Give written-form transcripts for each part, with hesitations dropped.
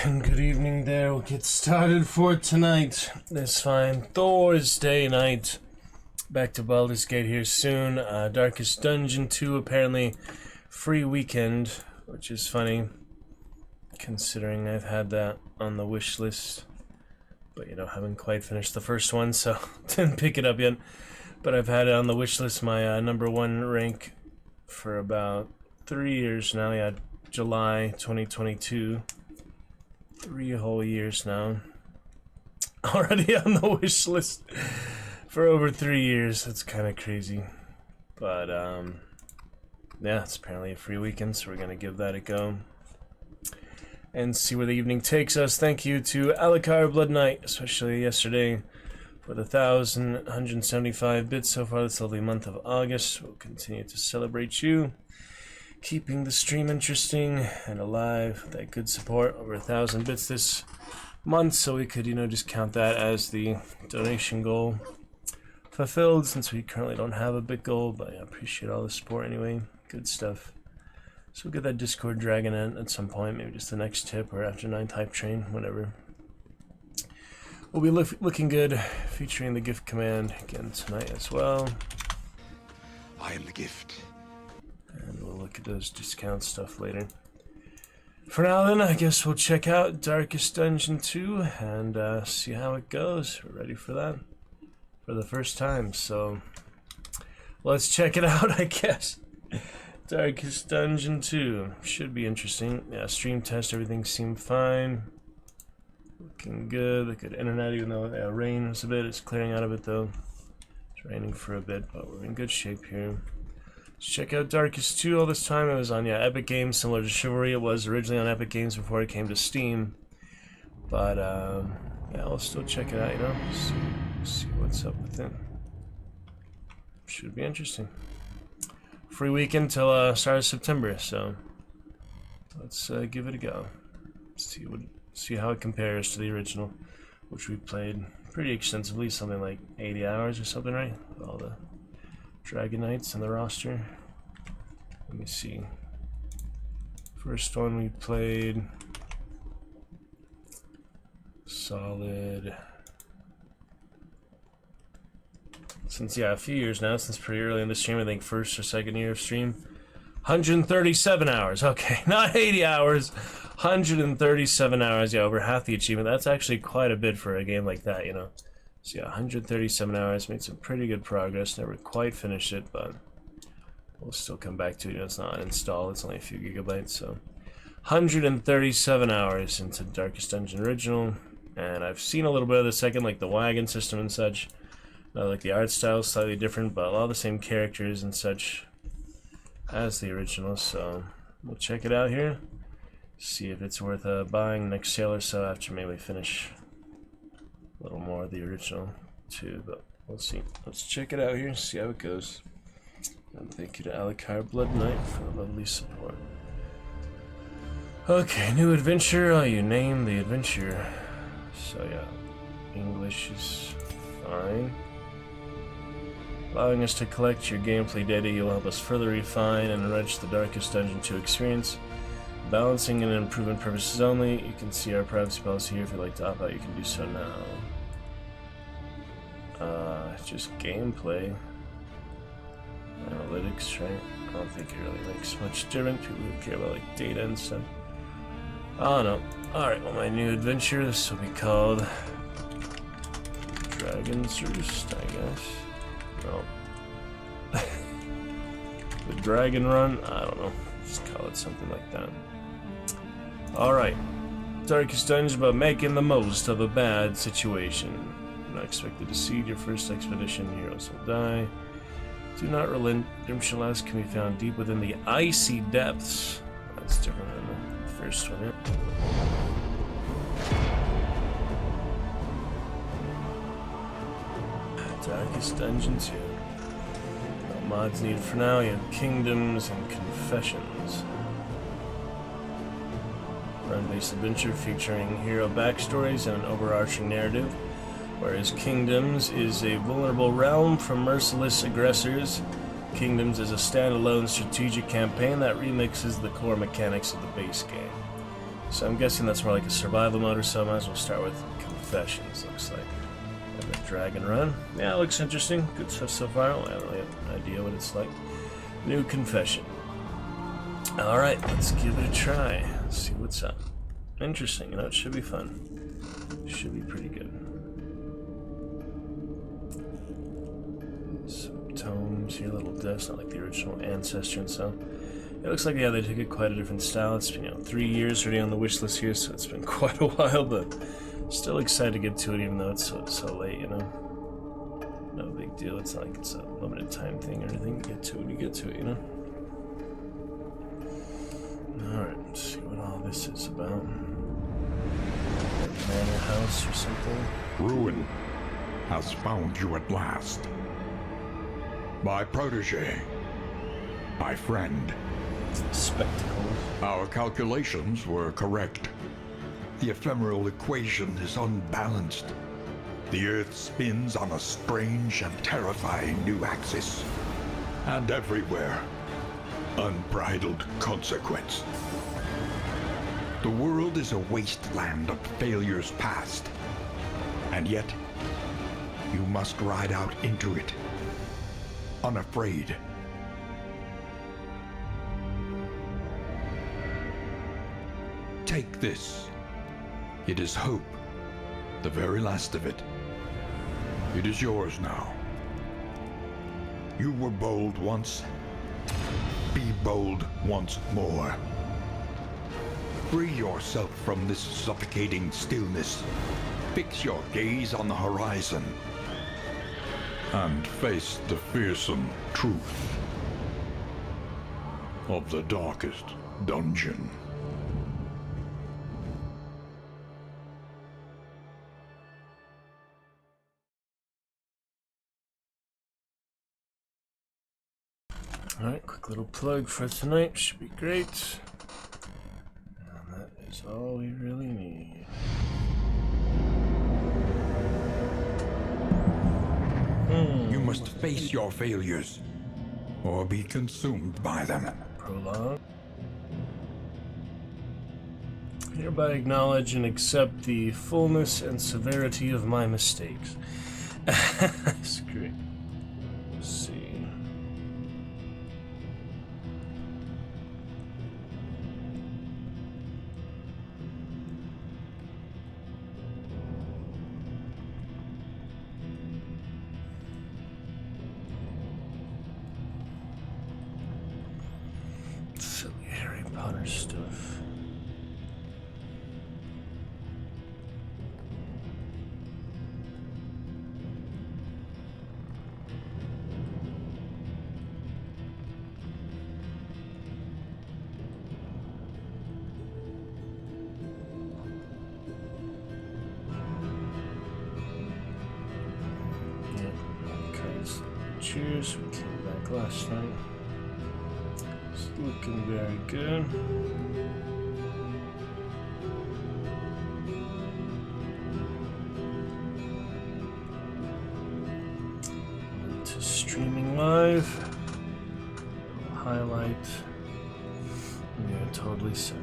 and good evening there. We'll get started for tonight. This fine Thorsday night. Back to Baldur's Gate here soon. Darkest Dungeon 2, apparently free weekend, which is funny, considering I've had that on the wish list. But, you know, haven't quite finished the first one, so didn't pick it up yet. But I've had it on the wish list, my number one rank, for about 3 years now. Yeah, July 2022. 3 whole years now. Already on the wish list for over 3 years. That's kind of crazy. But, yeah, it's apparently a free weekend, so we're going to give that a go and see where the evening takes us. Thank you to Alucard Blood Knight, especially yesterday, for the 1,175 bits so far this lovely month of August. We'll continue to celebrate you, keeping the stream interesting and alive with that good support. Over 1,000 bits this month, so we could, you know, just count that as the donation goal fulfilled, since we currently don't have a bit goal. But I appreciate all the support anyway. Good stuff. So we'll get that Discord dragon in at some point, maybe just the next tip or after 9th Hype Train, whatever. We'll be looking good, featuring the gift command again tonight as well. I am the gift. And we'll look at those discount stuff later. For now then, I guess we'll check out Darkest Dungeon 2 and see how it goes. We're ready for that for the first time, so let's check it out, I guess. Darkest Dungeon 2 should be interesting. Yeah, stream test, everything seemed fine. Looking good, the good internet, even though it rains a bit. It's clearing out a bit though. It's raining for a bit, but we're in good shape here. Let's check out Darkest 2. All this time it was on, yeah, Epic Games, similar to Chivalry. It was originally on Epic Games before it came to Steam. But, yeah, I'll still check it out, you know, see what's up with it. Should be interesting. Free weekend till start of September, so let's give it a go. See how it compares to the original, which we played pretty extensively, something like 80 hours or something, right? With all the Dragon Knights in the roster. Let me see. First one we played solid since, yeah, a few years now, since pretty early in the stream. I think first or second year of stream. 137 hours. Okay, not 80 hours. 137 hours. Yeah, over half the achievement. That's actually quite a bit for a game like that, you know. So yeah, 137 hours. Made some pretty good progress. Never quite finished it, but we'll still come back to it. You know, it's not uninstalled. It's only a few gigabytes, so 137 hours into Darkest Dungeon Original. And I've seen a little bit of the second, like the wagon system and such. Like the art style is slightly different, but a lot of the same characters and such as the original. So we'll check it out here. See if it's worth buying next sale or so after maybe we finish a little more of the original too, but we'll see. Let's check it out here, see how it goes. And thank you to Alucard Blood Knight for the lovely support. Okay, new adventure. Oh, you name the adventure. So yeah, English is fine. Allowing us to collect your gameplay data, you'll help us further refine and enrich the Darkest Dungeon 2 experience. Balancing and improvement purposes only. You can see our privacy policy here. If you'd like to opt out, you can do so now. Just gameplay. Analytics, right? I don't think it really makes much difference. People who care about like data and stuff. Oh no. Alright, well, my new adventure, this will be called Dragon's Roost, I guess. No. The Dragon Run? I don't know. Just call it something like that. Alright. Darkest Dungeon, about making the most of a bad situation. You're not expected to succeed your first expedition. Heroes will die. Do not relent. Redemption last can be found deep within the icy depths. That's different than the first one. Darkest Dungeon 2. No mods needed for now. You have Kingdoms and Confessions. Run-based adventure featuring hero backstories and an overarching narrative, whereas Kingdoms is a vulnerable realm from merciless aggressors. Kingdoms is a standalone strategic campaign that remixes the core mechanics of the base game. So I'm guessing that's more like a survival mode or so. I might as well start with confessions, looks like. And the dragon run. Yeah, it looks interesting. Good stuff so far. I don't really have an idea what it's like. New confession. Alright, let's give it a try. Let's see what's up. Interesting, you know, it should be fun. Should be pretty good. Some tomes here, little deaths, not like the original Ancestor and so. It looks like, yeah, they took it quite a different style. It's been, 3 years already on the wish list here, so it's been quite a while, but still excited to get to it, even though it's so late, you know? No big deal. It's not like it's a limited time thing or anything. You get to it when you get to it, you know? Alright, let's see what all this is about. Manor house or something. Ruin has found you at last. My protege. My friend. Spectacle. Our calculations were correct. The ephemeral equation is unbalanced. The Earth spins on a strange and terrifying new axis. And everywhere, unbridled consequence. The world is a wasteland of failures past. And yet, you must ride out into it, unafraid. Take this. It is hope, the very last of it. It is yours now. You were bold once. Be bold once more. Free yourself from this suffocating stillness. Fix your gaze on the horizon. And face the fearsome truth of the darkest dungeon. Alright, quick little plug for tonight. Should be great. And that is all we really need. You must face your failures, or be consumed by them. Prologue. Hereby acknowledge and accept the fullness and severity of my mistakes. That's great. Let's see. Silly Harry Potter stuff. Cheers, we came back last night. It's looking very good. To streaming live. Highlight. We are totally set.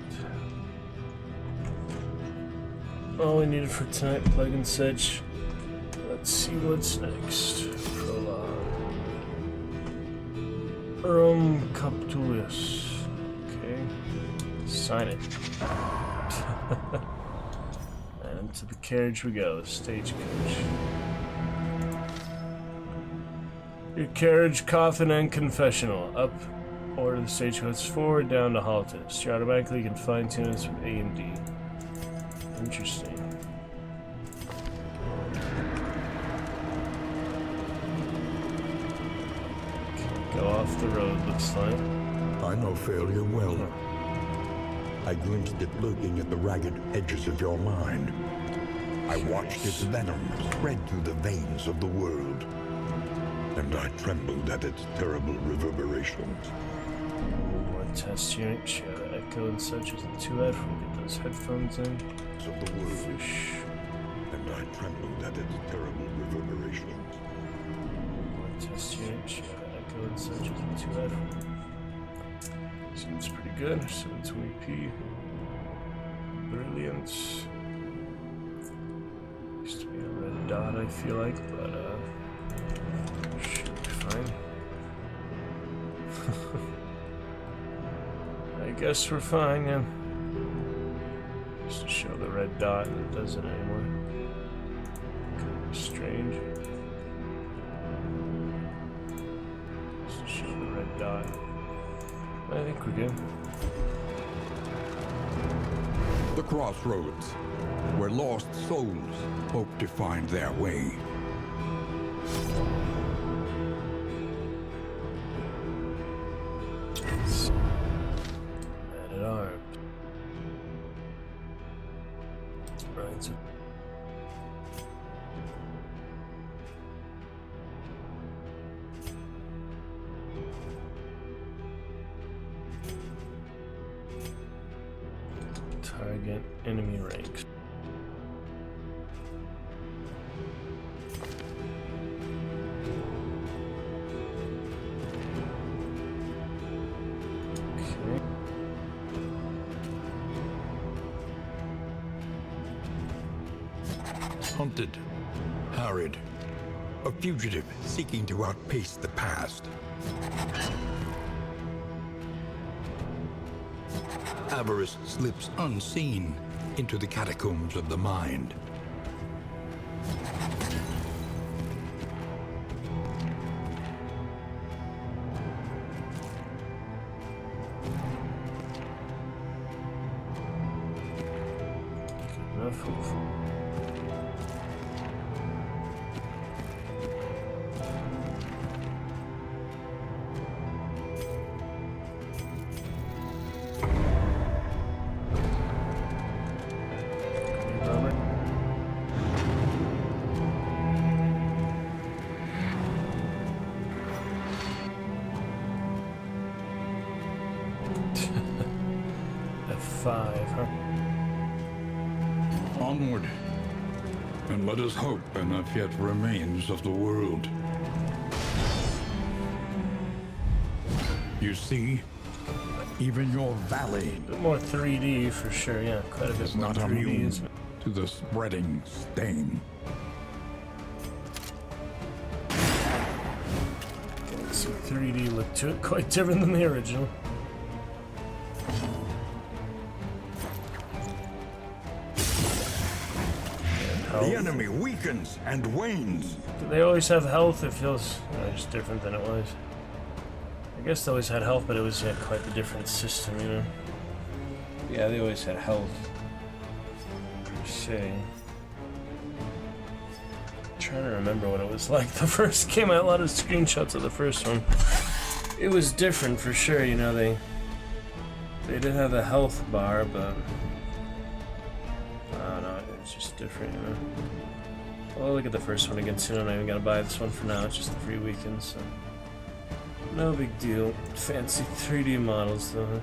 All we needed for tonight, plug and such. Let's see what's next. Prologue. Captulius. Okay. Sign it. And to the carriage we go, the stagecoach. Your carriage, coffin, and confessional. Up, order the stagecoach forward, down to halt it. So automatically you can fine tune this with A and D. Interesting. Go off the road, looks like. I know failure well. I glimpsed it lurking at the ragged edges of your mind. I watched its venom spread through the veins of the world. And I trembled at its terrible reverberations. More test unit, share the echo and such. Isn't too bad if we get those headphones in. Of the world. Fish. And I trembled at its terrible reverberations. More test unit, share the echo and such. Isn't too bad if we... Seems pretty good. 720p. Brilliant. Used to be a red dot, I feel like, but should be fine. I guess we're fine, yeah. Just to show the red dot, and it doesn't anymore. Kind of strange. Just to show the red dot. I think we're good. The crossroads, where lost souls hope to find their way. Man at arms. Right, so target enemy ranks. Okay. Hunted, harried, a fugitive seeking to outpace the past. Avarice slips unseen into the catacombs of the mind. Enough of F5, huh? Onward, and let us hope enough yet remains of the world. You see, even your valley A bit more 3D for sure, yeah. Quite a bit is more not 3D. immune isn't it? to the spreading stain. Some 3D look to it, quite different than the original. The enemy weakens and wanes. Do they always have health? It feels just different than it was. I guess they always had health, but it was quite the different system, you know. Yeah, they always had health. Per se. I'm trying to remember what it was like the first game. I had a lot of screenshots of the first one. It was different for sure, you know. They did have a health bar, but I don't know. It was just different, you know. Well, I'll look at the first one again soon. I'm not even gonna buy this one for now. It's just the free weekend, so no big deal. Fancy 3D models, though. Huh?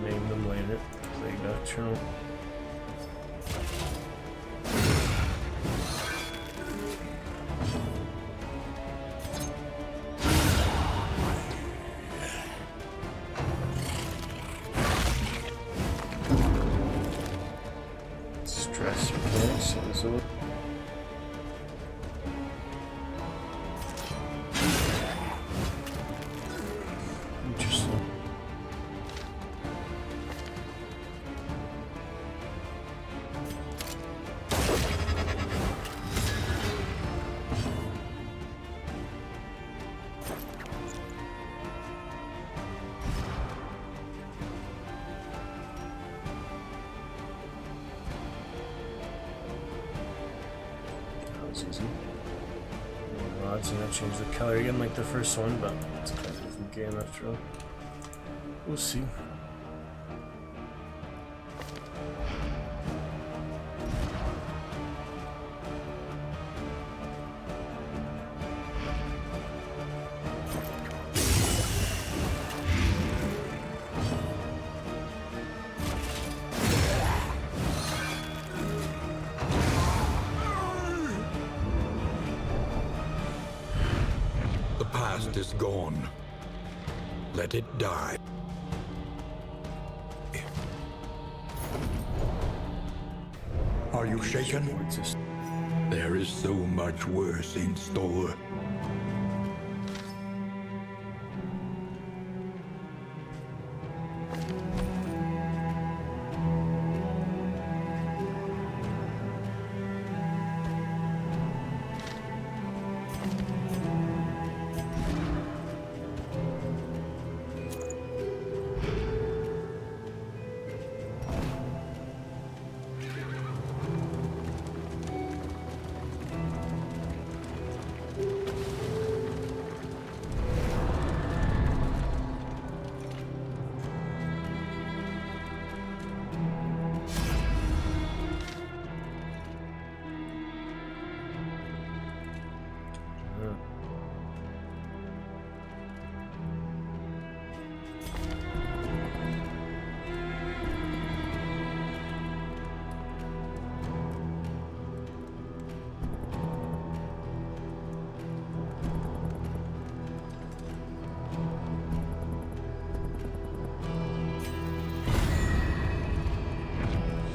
Name them later. Plague Nocturnal. Stress mechanics. So interesting. Easy. Rods, and I change the color again like the first one, but it's kind of a different game after all. We'll see. The past is gone. Let it die. Are you shaken? Just There is so much worse in store.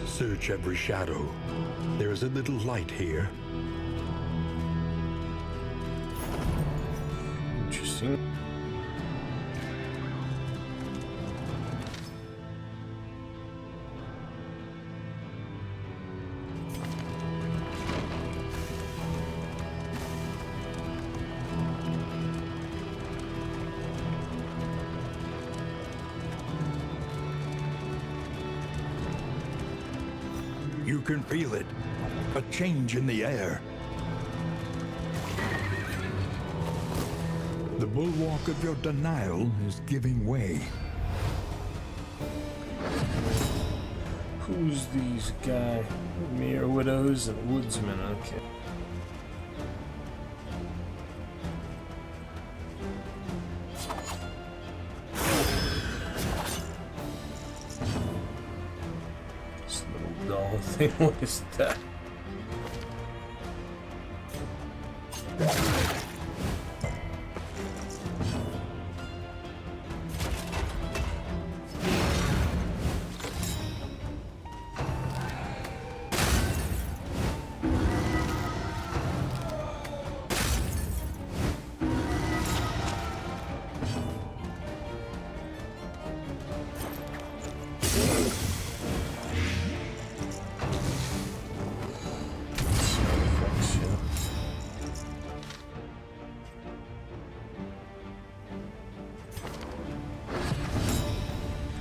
Search every shadow. There is a little light here. interesting. You can feel it. A change in the air. The bulwark of your denial is giving way. Who's these guys? Mere widows and woodsmen, okay. This little doll thing, what is that?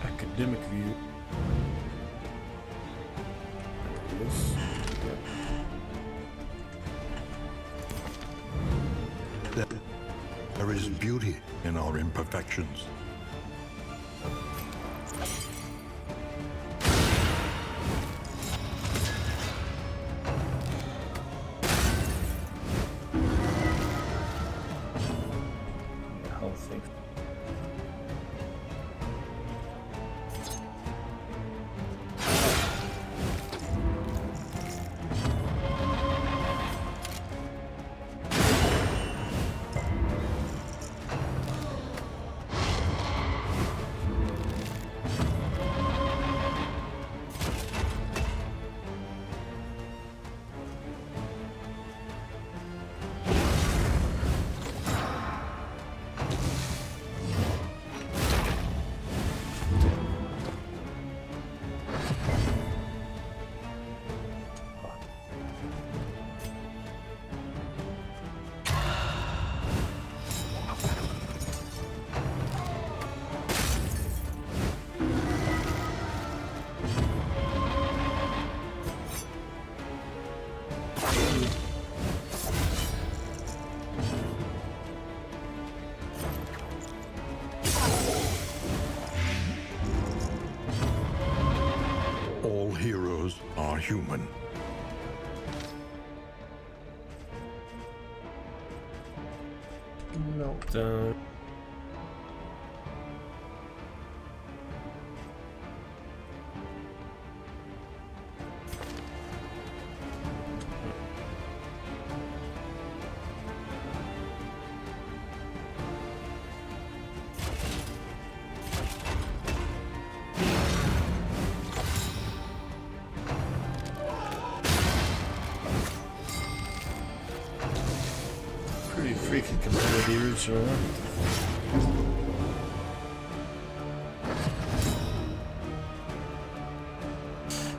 Academic view. There is beauty in our imperfections. Healthy. All heroes are human. Meltdown. freaking competitive, you know?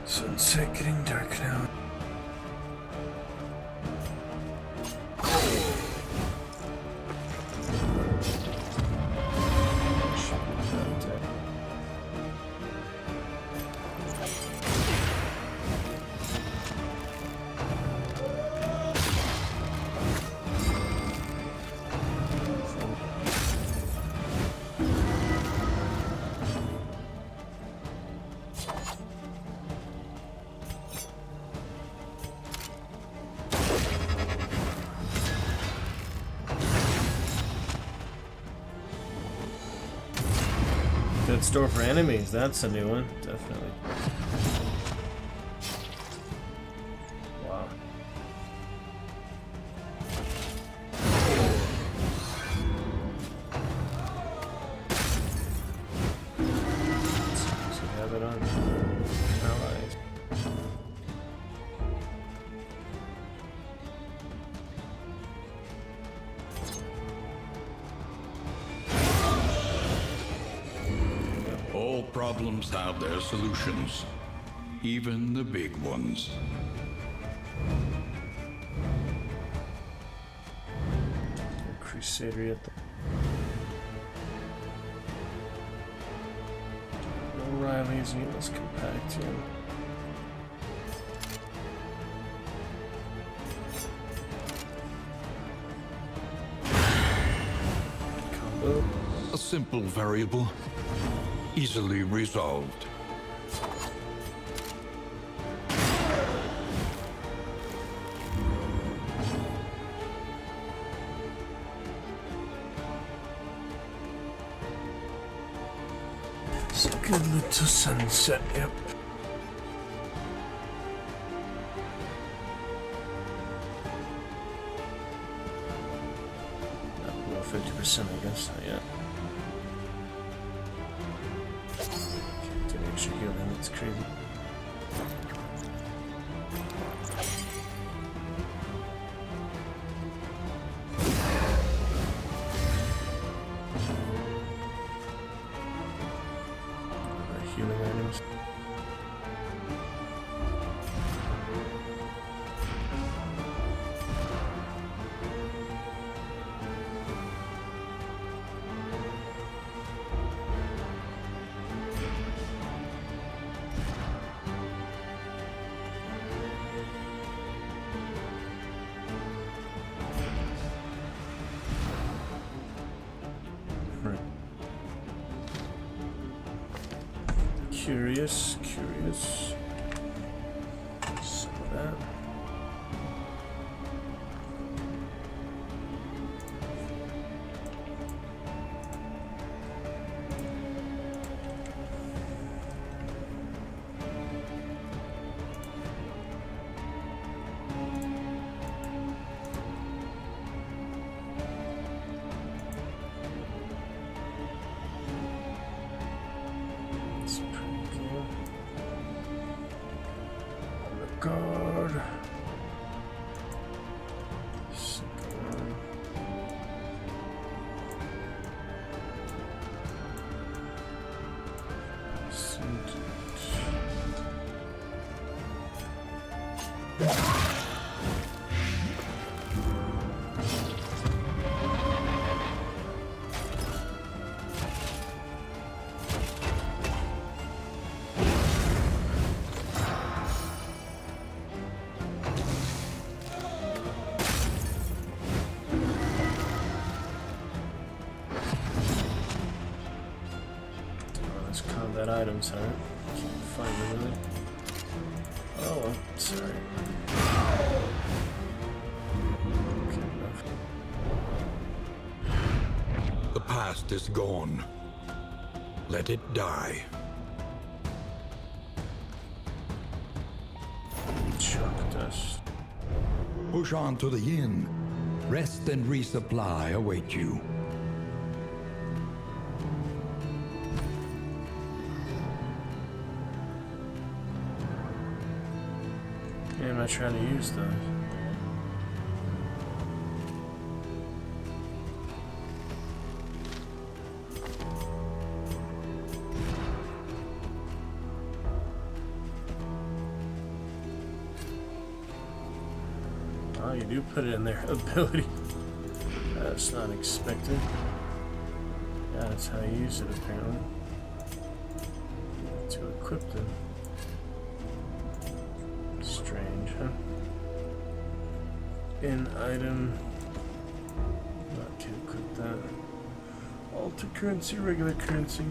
Sunset getting dark now. Good store for enemies, that's a new one, definitely. Wow. So we have it on allies. All problems have their solutions, even the big ones. Crusader at the... O'Reilly's units compact, yeah. Combo. A simple variable, easily resolved. It's a good little sunset, yep. Not below 50%, I guess, not yet. Get an extra healing, that's crazy. Healing items. Right. Curious. Some of that. That's pretty cool. Guard. Second. Let's combat items, huh? Can't find them really. Oh, I'm sorry. Okay, enough. The past is gone. Let it die. Chalk dust. Push on to the inn. Rest and resupply await you. Yeah, I'm not trying to use those. you do put it in there. Ability. That's not expected. Yeah, that's how you use it apparently. To equip them. Strange, huh? In item. Not to equip that. Alter currency, regular currency.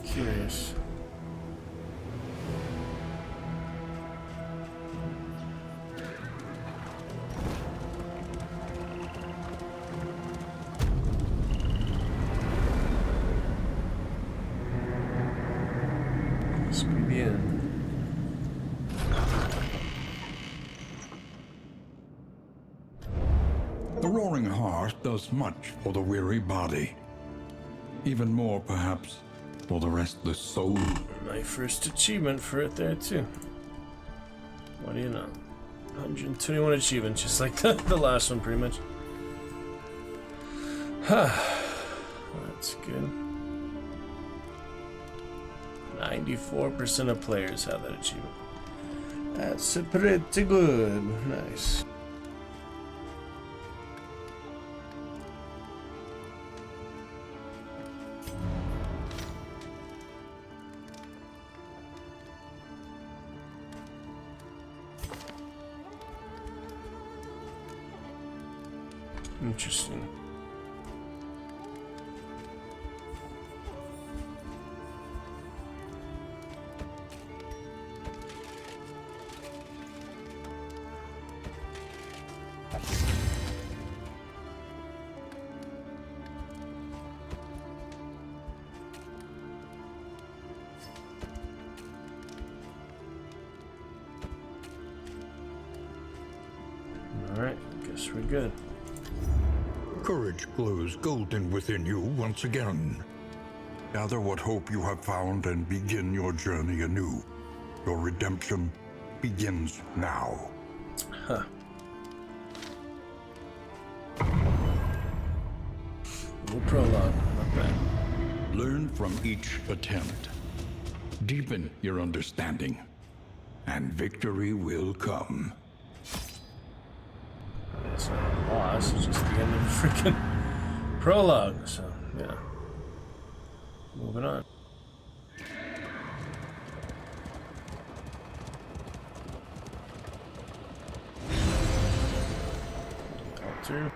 Curious. Must be the end. The roaring heart does much for the weary body. Even more, perhaps, for the restless soul. My first achievement for it there, too. What do you know? 121 achievements, just like the last one, pretty much. That's good. 94% of players have that achievement. That's pretty good. Nice. Interesting. All right, guess we're good. Courage glows golden within you once again. Gather what hope you have found and begin your journey anew. Your redemption begins now. Huh. Little prologue, not bad. Learn from each attempt. Deepen your understanding, and victory will come. It's not a boss, it's just the end of the freaking prologue, so, yeah. Moving on. Alter.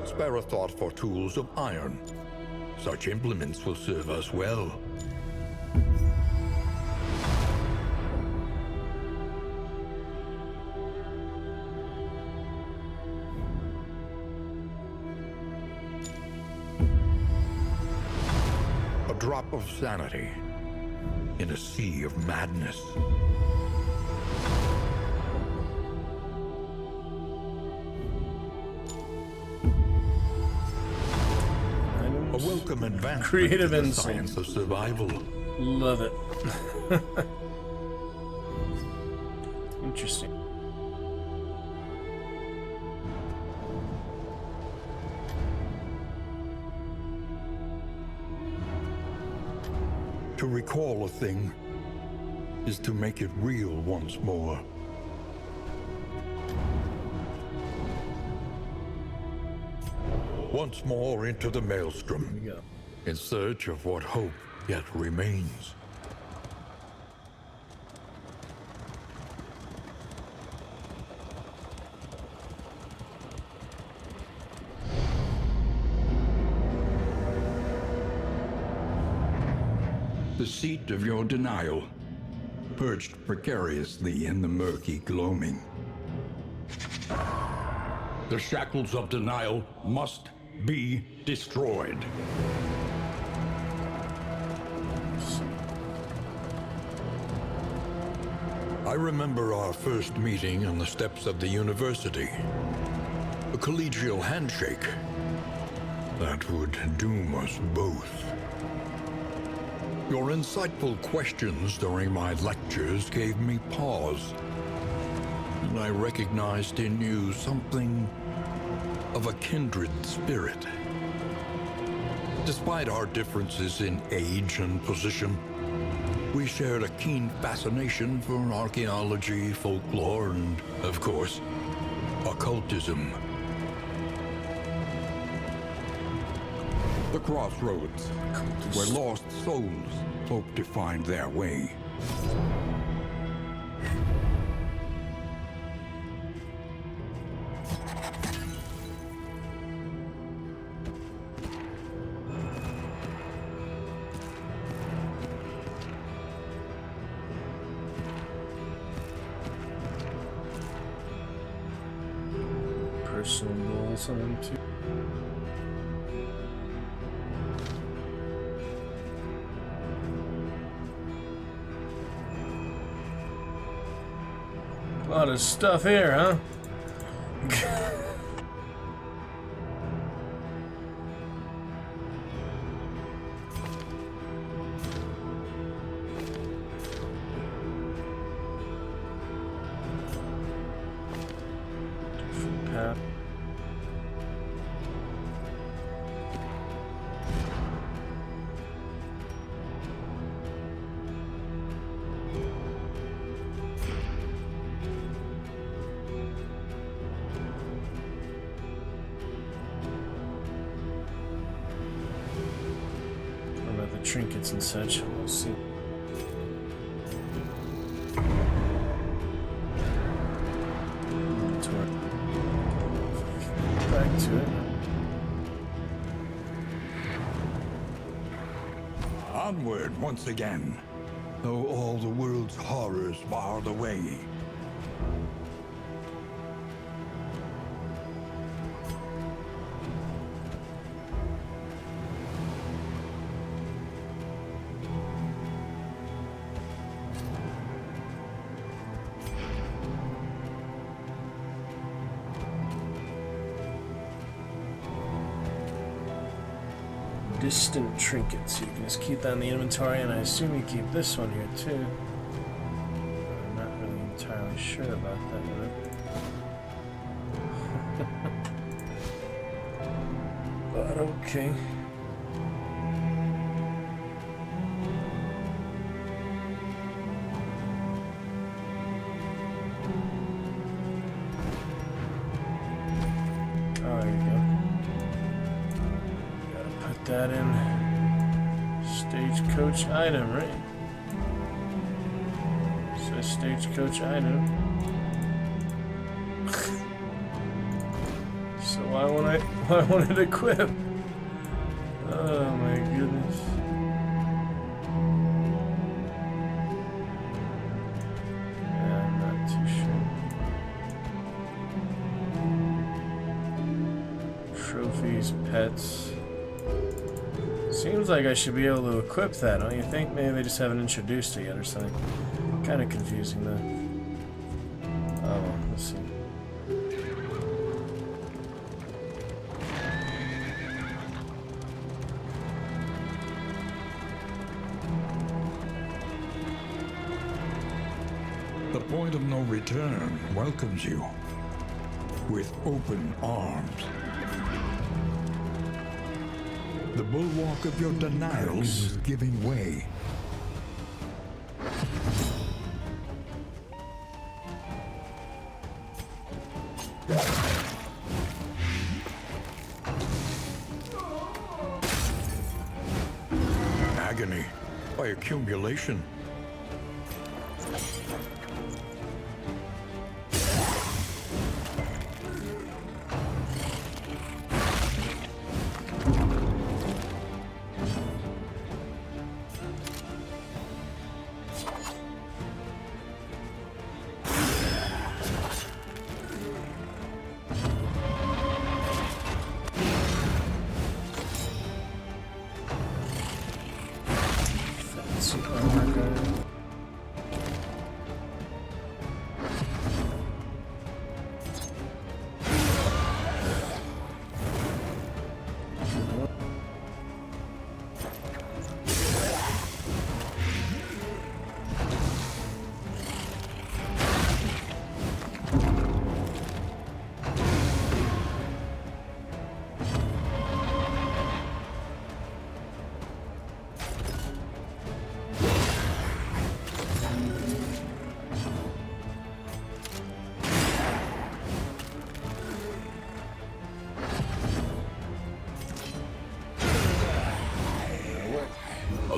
Spare a thought for tools of iron. Such implements will serve us well. A drop of sanity in a sea of madness. A welcome advancement Creative to the instinct. science of survival. Love it. Interesting. To recall a thing is to make it real once more. Once more into the maelstrom, Here we go. in search of what hope yet remains. The seat of your denial, perched precariously in the murky gloaming. The shackles of denial must be destroyed. I remember our first meeting on the steps of the university. A collegial handshake that would doom us both. Your insightful questions during my lectures gave me pause, and I recognized in you something of a kindred spirit. Despite our differences in age and position, we shared a keen fascination for archaeology, folklore, and, of course, occultism. The crossroads, where lost souls hope to find their way. Personal goals on them too. A lot of stuff here, huh? Different path. Trinkets and such. We'll see. Back to it. Onward once again, though all the world's horrors bar the way. Distant trinkets. You can just keep that in the inventory, and I assume you keep this one here too. I'm not really entirely sure about that yet. But okay. Oh, there you go. That in stagecoach item, right? So stagecoach item. So why won't it equip? Oh my goodness. Yeah, I'm not too sure. Trophies, pets. Seems like I should be able to equip that, don't you think? Maybe they just haven't introduced it yet or something. Kind of confusing though. Oh, well, let's see. The point of no return welcomes you with open arms. The bulwark of your denials is giving way. Agony by accumulation.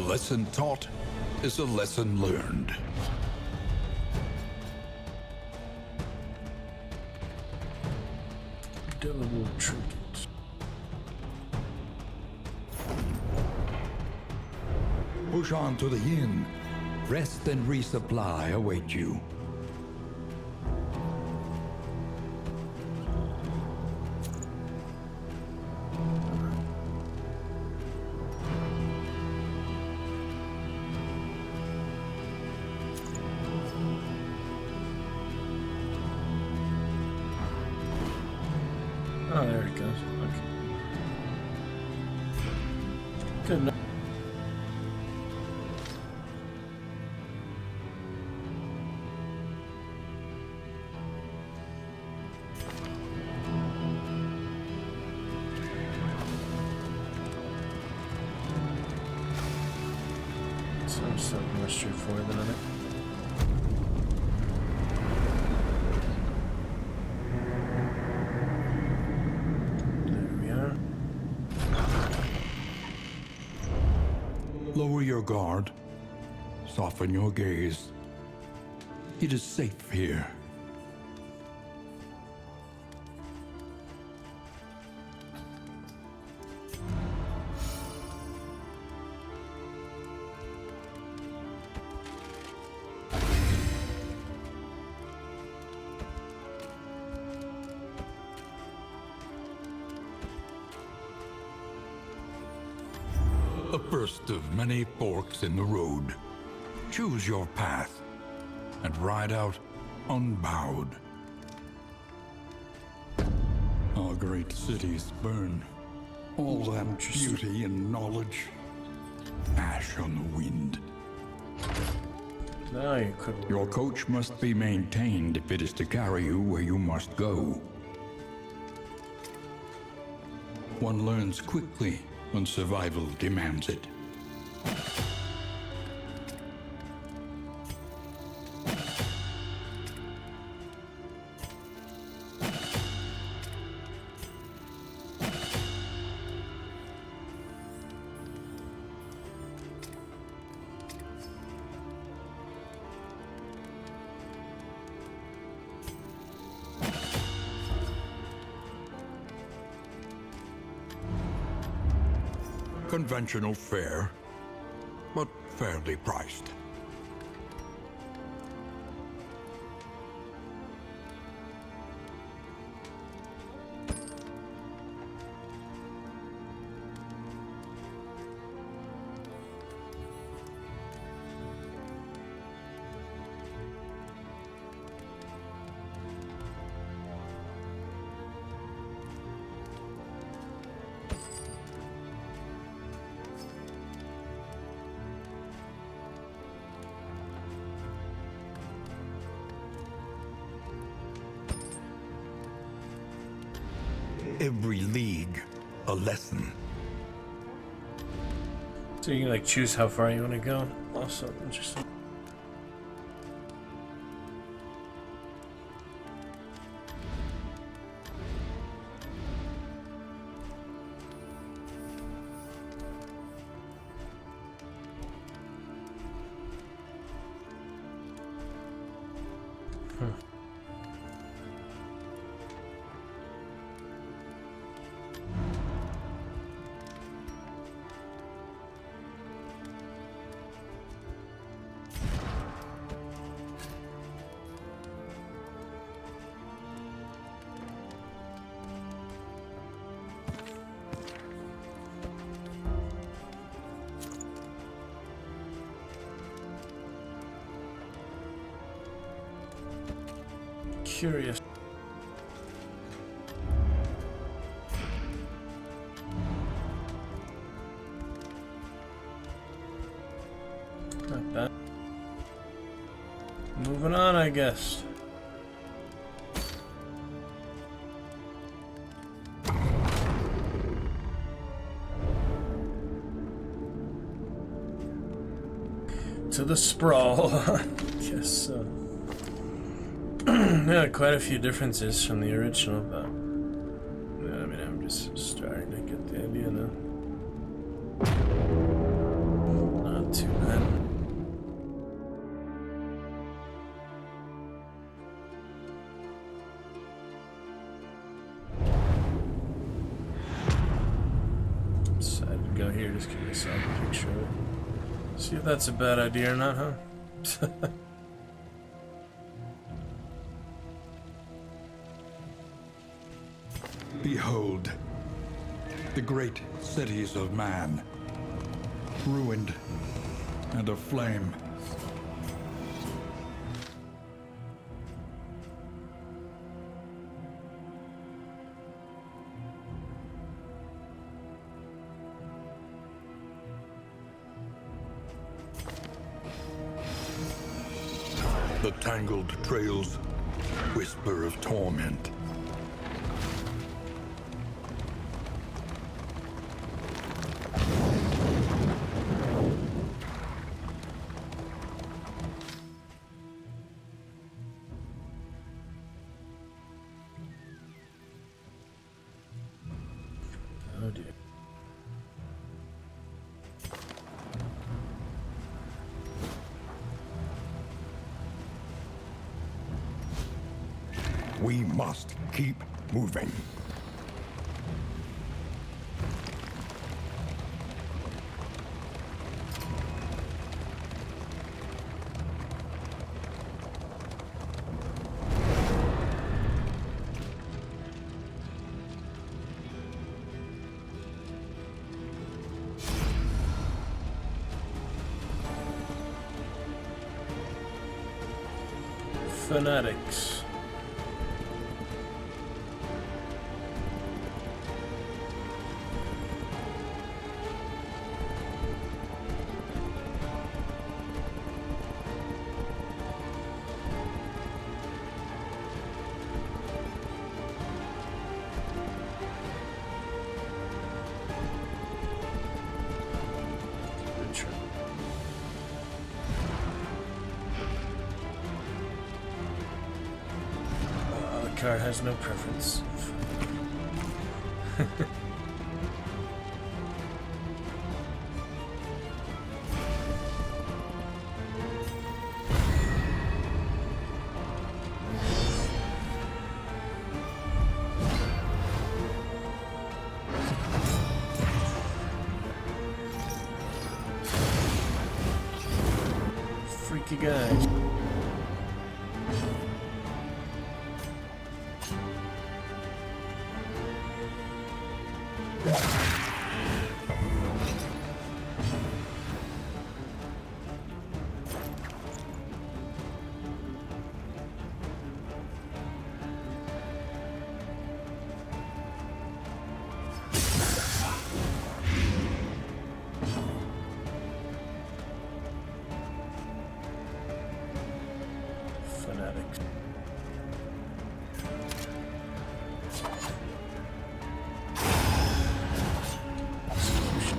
lesson taught is a lesson learned. Indelible trinket. Push on to the inn. Rest and resupply await you. Oh, there it goes. Okay. Good enough. Some stuff more straightforward than other. Lower your guard. Soften your gaze. It is safe here. A first of many forks in the road. Choose your path and ride out unbowed. Our great cities burn. All that beauty and knowledge, ash on the wind. Now you could. Your coach must be maintained if it is to carry you where you must go. One learns quickly when survival demands it. Conventional fare, but fairly priced. Every league, a lesson. So you can like choose how far you want to go. Also interesting. Curious. Not bad. Moving on, I guess. To the sprawl. Guess so. Yeah, quite a few differences from the original, but I mean, I'm just starting to get the idea now. See if that's a bad idea or not, huh? Behold, the great cities of man, ruined and aflame. The tangled trails whisper of torment. Oh dear. We must keep moving. Fanatics. Good try. The car has no preference. Freaky guys. Fanatics. Execution.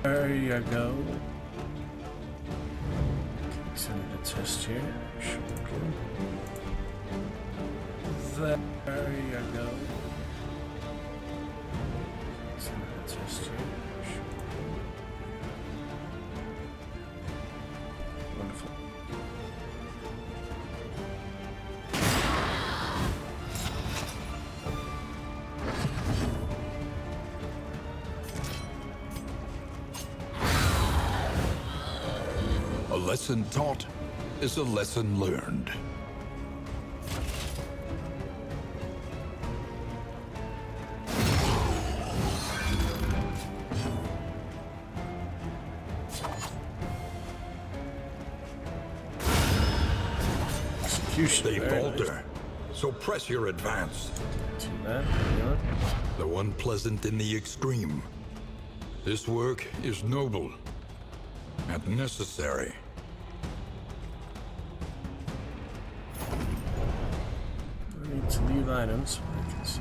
There you go. Send it a test here. Sure. There you go. Send it a test here. Sure. Wonderful. lesson taught is a lesson learned. They falter, so press your advance. Too bad. Yeah. Though unpleasant in the extreme, this work is noble and necessary. I need to leave items so I can see.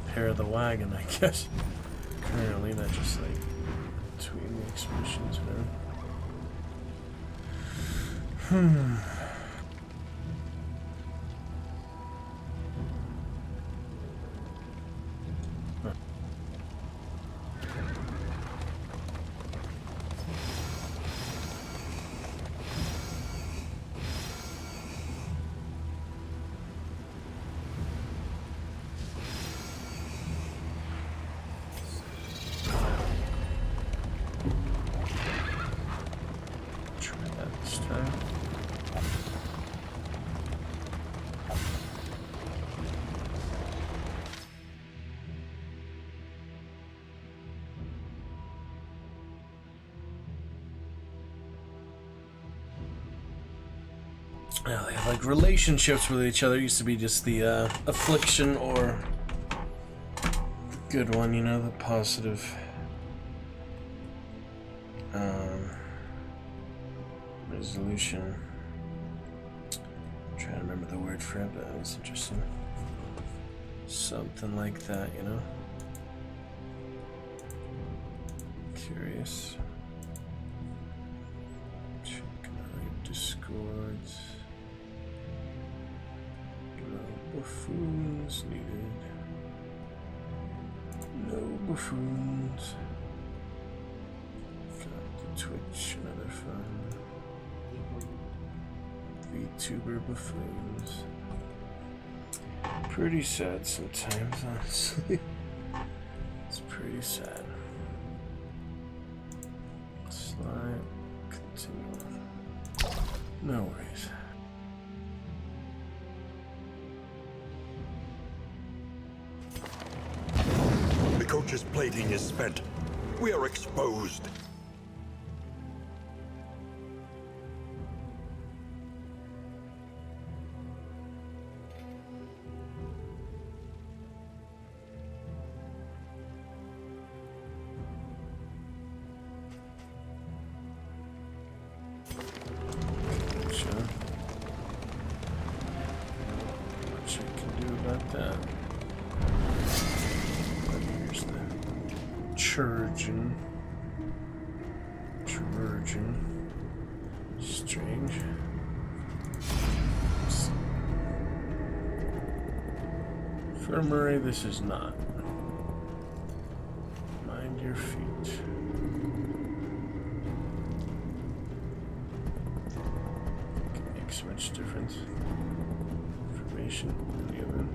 Repair the wagon, I guess. Currently, not just like between the expeditions, whatever. Yeah, they have like relationships with each other. It used to be just the affliction or the good one, you know, the positive. Resolution. I'm trying to remember the word for it, but it's interesting. Something like that, you know. Curious. Check out Discords. No buffoons needed. No buffoons. Got the Twitch, another fun. VTuber buffoons. Pretty sad sometimes, honestly. It's pretty sad. Slide, continue. No worries. The coach's plating is spent. We are exposed. Strange. Infirmary, this is not. Mind your feet. Can make so much difference. Information, any of them.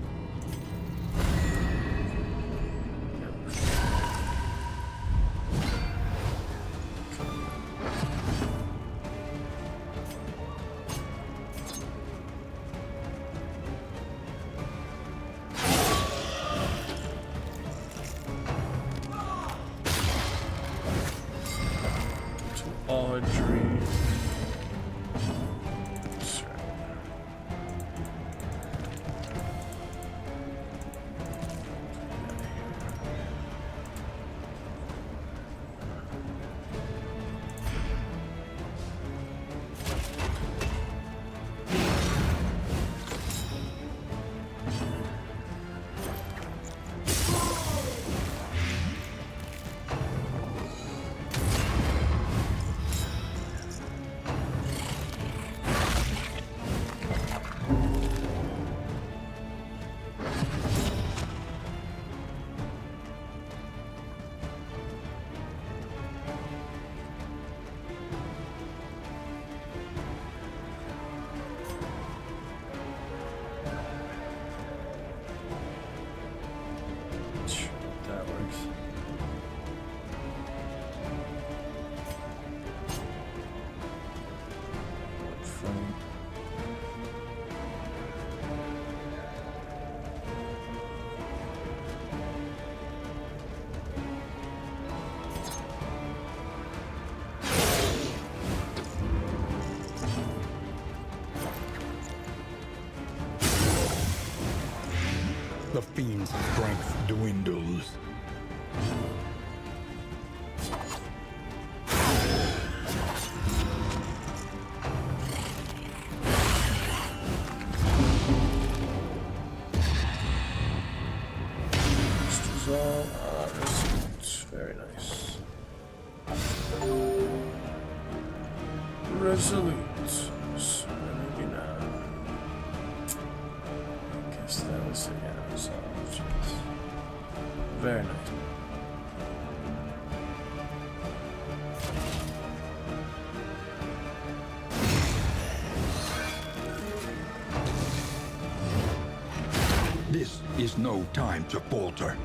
The fiend's strength dwindles. Very nice. Resolute. So maybe now. I guess that was it. Yeah, resolve. Very nice. This is no time to falter.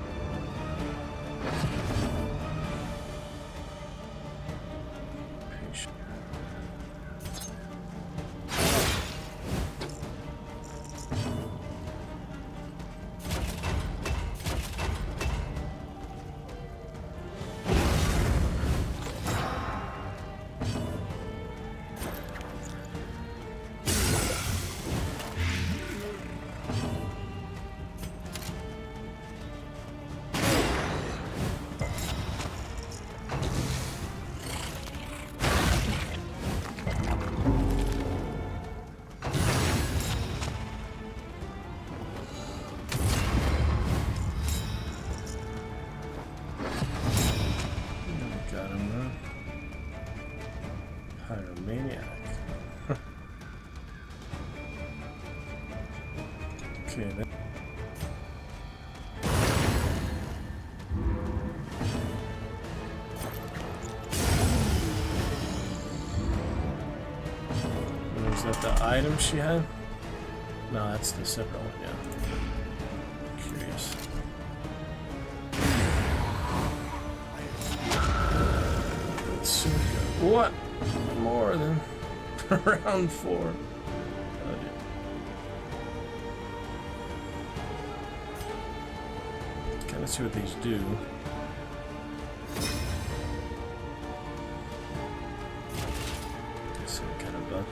Okay, then. Was that the item she had? No, that's the separate one, yeah. Curious. Let's see what more than round 4. Let's see what these do. Let's see what kind of bug.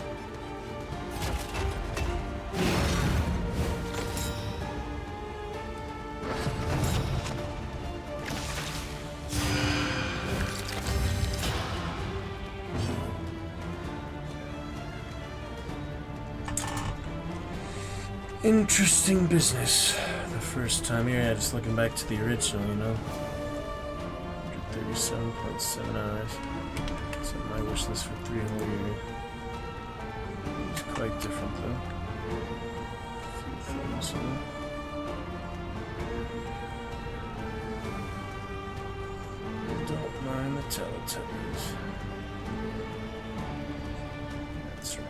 Interesting business. First time here, yeah, just looking back to the original, you know. 137.7 hours. It's on my wish list for 3 whole years. It's quite different though. A few things, you know. Don't mind the Teletubbies. That's right.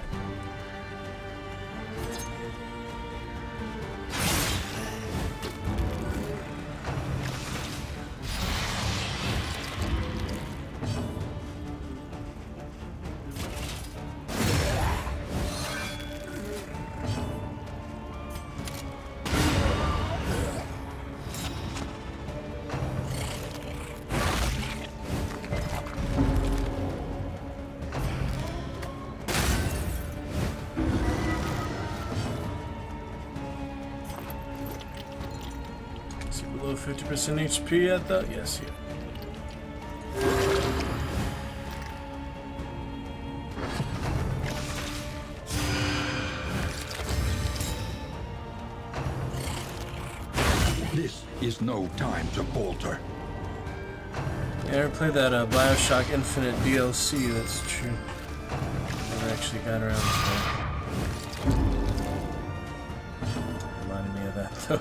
Below 50% HP yet though? Yes, yeah. This is no time to falter. Yeah, I ever played that Bioshock Infinite DLC, that's true. Never actually got around to that. Reminded me of that though.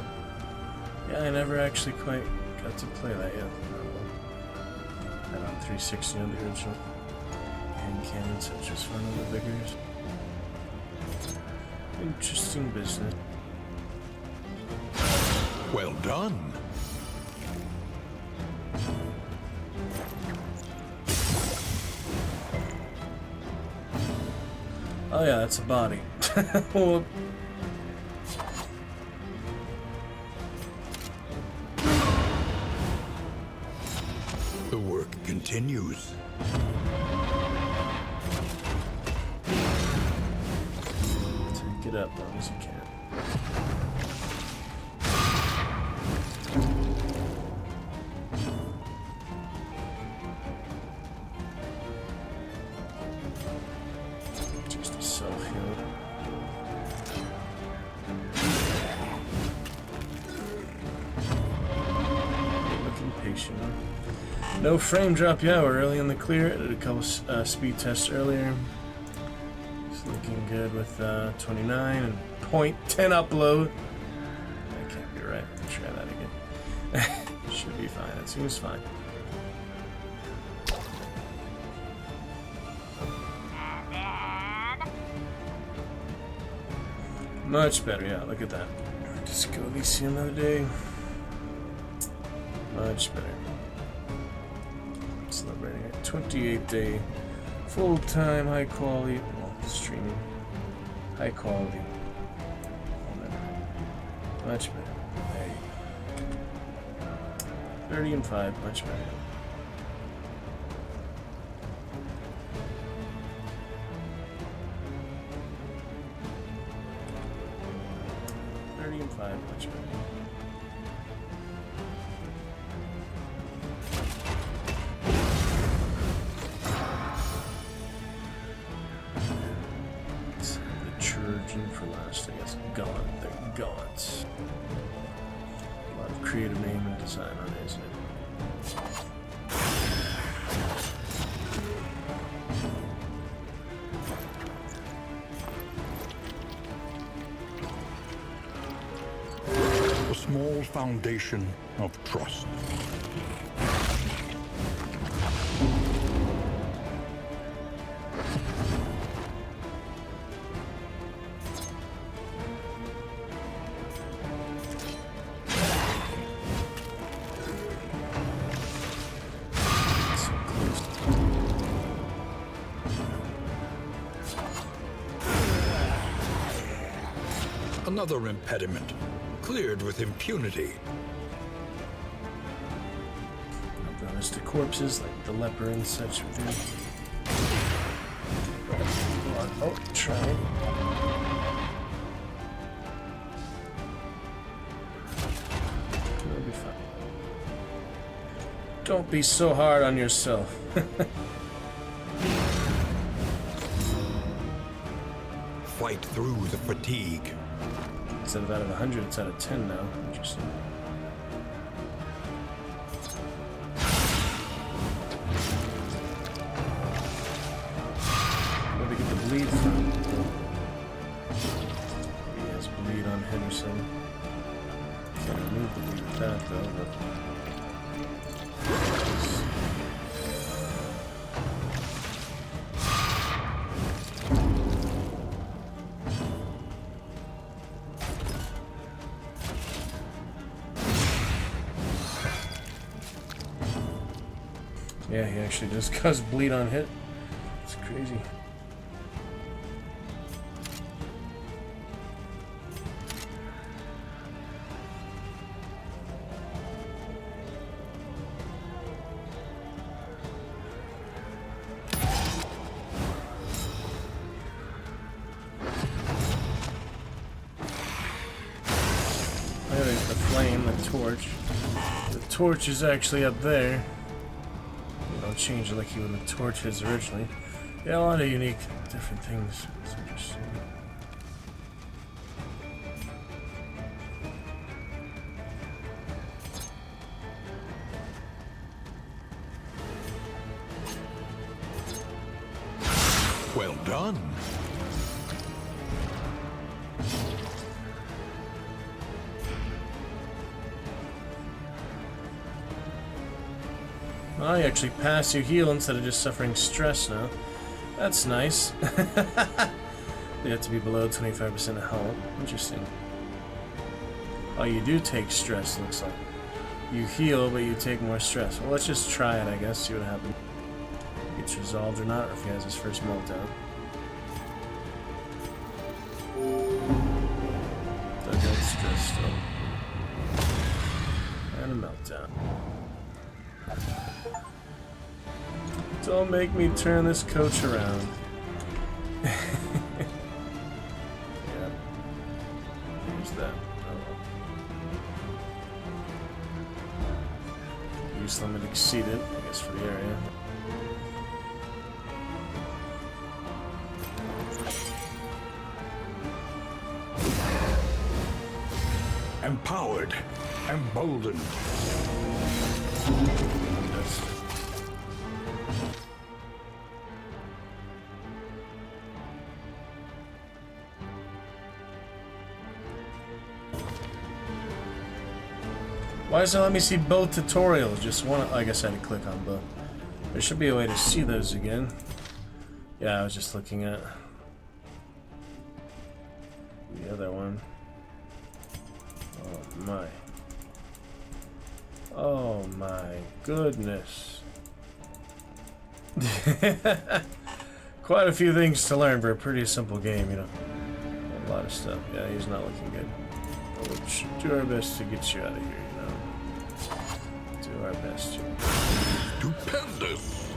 Yeah, I never actually quite got to play that yet. And on 360 on the original hand cannon, so it's just fun on the biggers. Interesting business. Well done. Oh yeah, that's a body. Well, The work continues. take it up as long as you can. No frame drop. Yeah, we're early in the clear. Did a couple speed tests earlier. It's looking good with 29 and 0.10 upload. That can't be right. Let's try that again. Should be fine. It seems fine. Much better, yeah, look at that. Just go VC another day. Much better. Celebrating a 28-day full-time high quality streaming. High quality. Much better. There you go. 30 and 5, much better. Much better. The Trojan for last, I guess. Gaunt. They're Gaunt. A lot of creative name and design on it, isn't it? Small foundation of trust. Another impediment. Cleared with impunity. Bonus to corpses like the leper and such would do. Oh, try it. It'll be fine. Don't be so hard on yourself. Fight through the fatigue. Instead of out of 100, it's out of 10 now. Interesting. Where did he get the bleed from? He has bleed on Henderson. Can't remove the bleed with that though, but... Yeah, he actually does cause bleed on hit. It's crazy. There's the flame, the torch. The torch is actually up there. Change it like you would the torches originally. Yeah, a lot of unique, different things. It's interesting. Well done. Oh, you actually pass your heal instead of just suffering stress now. That's nice. They have to be below 25% health. Interesting. Oh, you do take stress, looks like. You heal, but you take more stress. Well, let's just try it, I guess, see what happens. If it's resolved or not, or if he has his first meltdown. Dugout stress still. And a meltdown. Don't make me turn this coach around. Yeah. Use that. Oh. Use limit exceeded, I guess, for the area. Empowered. Emboldened. Why does it let me see both tutorials? Just one. I guess I had to click on both. There should be a way to see those again. Yeah, I was just looking at the other one. Oh my. Oh my goodness. Quite a few things to learn for a pretty simple game, you know. A lot of stuff. Yeah, he's not looking good. But we should do our best to get you out of here, you know. Do our best here. Stupendous!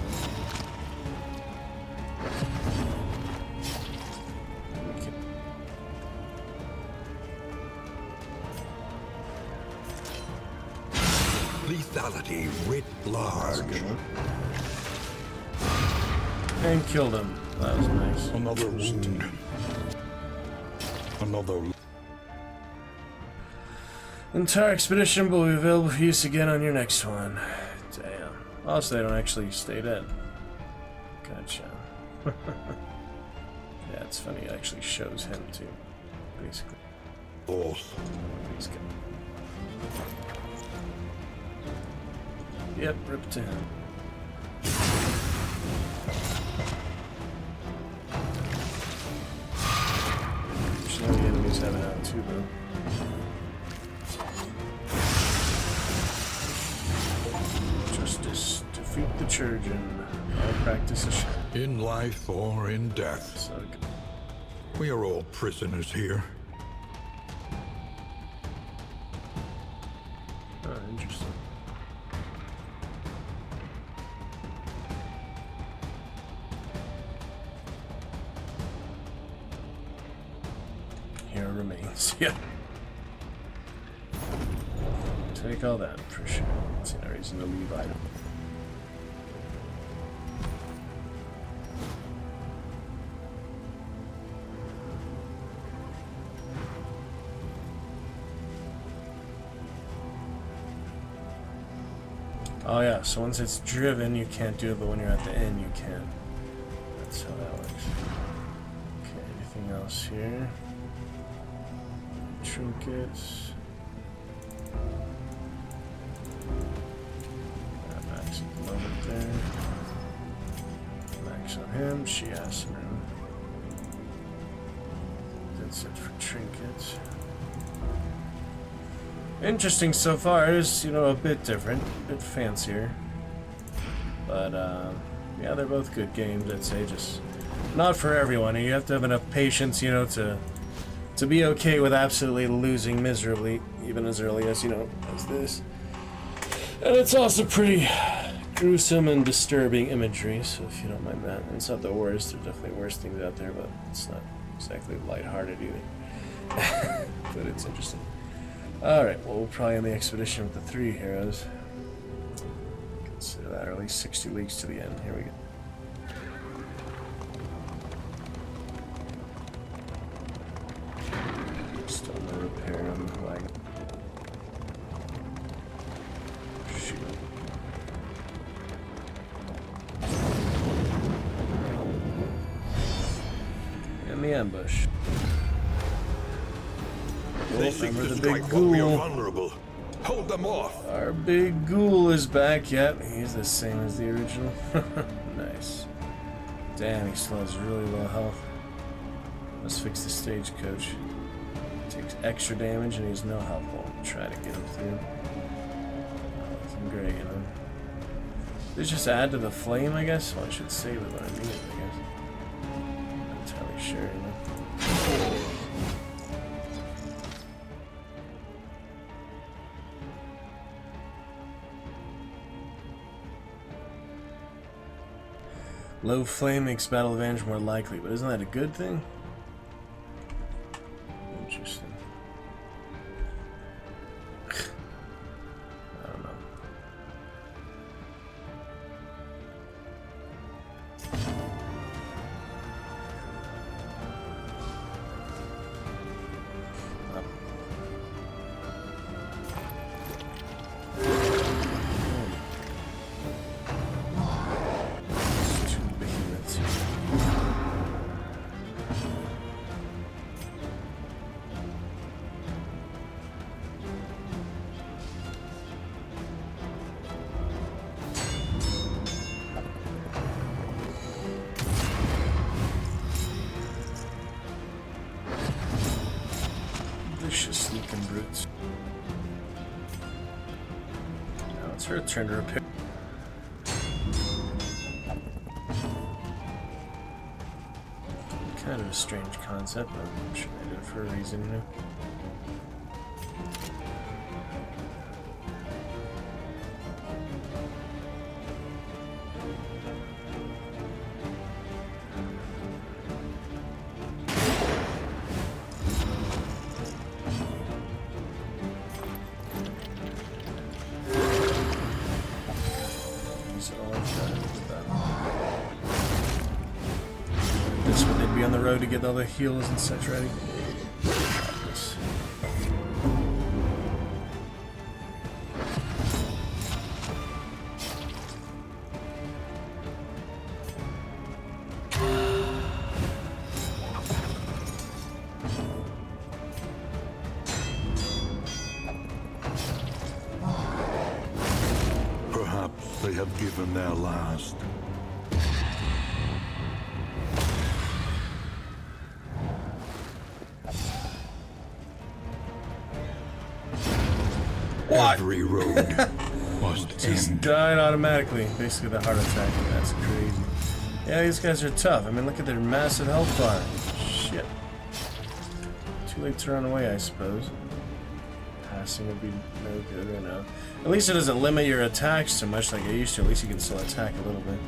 Lethality writ large. And killed him. That was nice. Another wound. Another. Entire expedition will be available for use again on your next one. Damn. Also, they don't actually stay dead. Gotcha. Yeah, it's funny. It actually shows him too, basically. Fourth. He's good. Yep, rip to him. Some of the enemies have it out too, though. Justice, defeat the Trojan. All practice is In life or in death, so good. we are all prisoners here. Oh, interesting. Here remains. Yeah. Take all that for sure. See no reason to leave item. Oh yeah, so once it's driven you can't do it, but when you're at the end you can. That's how that works. Okay, anything else here? Trinkets. Max at the moment there. Max on him, she has room. That's it for trinkets. Interesting so far. It is, you know, a bit different, a bit fancier. But, yeah, they're both good games, I'd say. Just not for everyone. You have to have enough patience, you know, to be okay with absolutely losing miserably, even as early as, you know, as this. And it's also pretty gruesome and disturbing imagery, so if you don't mind that. And it's not the worst. There's definitely worse things out there, but it's not exactly lighthearted either. But it's interesting. Alright, well, we'll probably end the expedition with the 3 heroes. Consider that, or at least 60 leagues to the end. Here we go. Still no repair on the wagon. Shoot. And the ambush. They think Remember to the big strike while we are ghoul. vulnerable. Hold them off. Our big ghoul is back. Yep, he's the same as the original. Nice. Damn, he still has really low health. Let's fix the stagecoach. Takes extra damage and he's no health. We'll try to get him through. Nothing great, you know. They just add to the flame, I guess? Well, I should save it when I need it, I guess. Not entirely sure, you know. Low flame makes battle advantage more likely, but isn't that a good thing? Interesting. I don't know. It's her turn to repair. Kind of a strange concept, but I'm sure they did it for a reason, you know. This one they'd be on the road to get all the heals and such ready. Perhaps they have given their last. What? Every road must Just end. died automatically. Basically the heart attack. That's crazy. Yeah, these guys are tough. I mean, look at their massive health bar. Shit. Too late to run away, I suppose. Passing would be no good right now. At least it doesn't limit your attacks so much like it used to. At least you can still attack a little bit.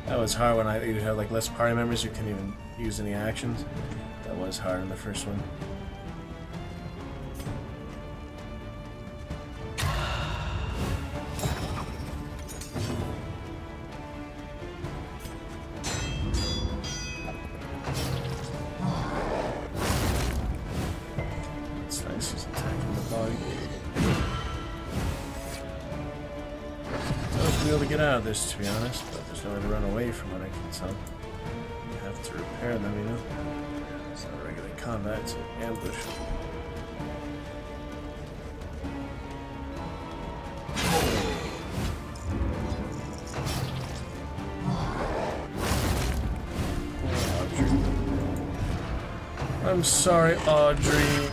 That was hard when I either had like less party members who couldn't even use any actions. That was hard in the first one. It's nice he's attacking the body. Tough to be able to get out of this, to be honest, but there's no way to run away from what I can tell. You have to repair them, you know? It's not regular combat, it's an ambush. I'm sorry, Audrey.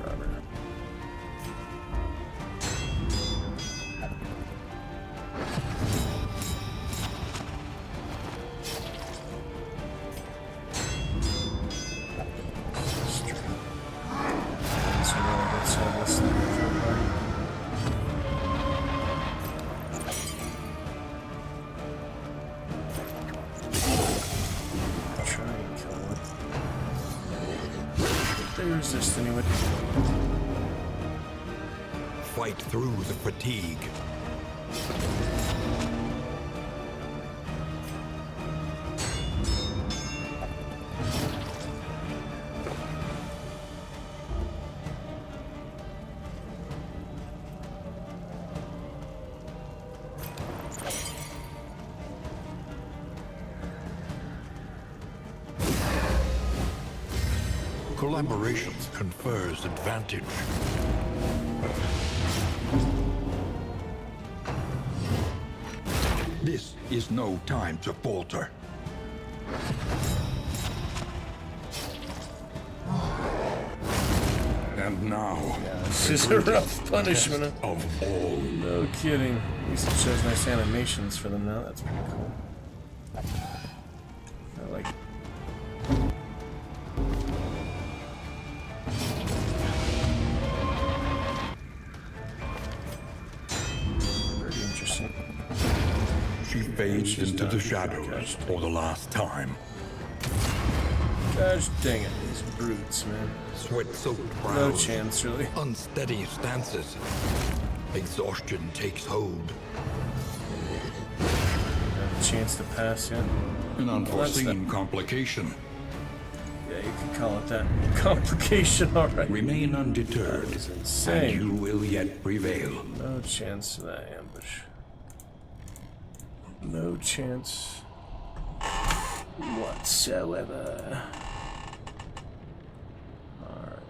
Robert. They resist anyway. Fight through the fatigue. Collaboration confers advantage. This is no time to falter. And now, This is a rough punishment. of all. No kidding. At least it shows nice animations for them now. That's pretty cool. I like it. Pretty interesting. She fades into the shadows for the last time. Gosh dang it, these brutes, man. Sweat-soaked brows. No chance, really. Unsteady stances. Exhaustion takes hold. Have a chance to pass yet? An unforeseen complication. Yeah, you can call it that. Complication, alright. Remain undeterred, That is and insane. you will yet prevail. No chance of that ambush. No chance whatsoever. Alright.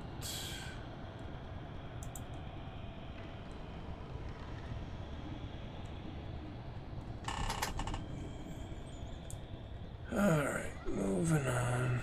Alright, moving on.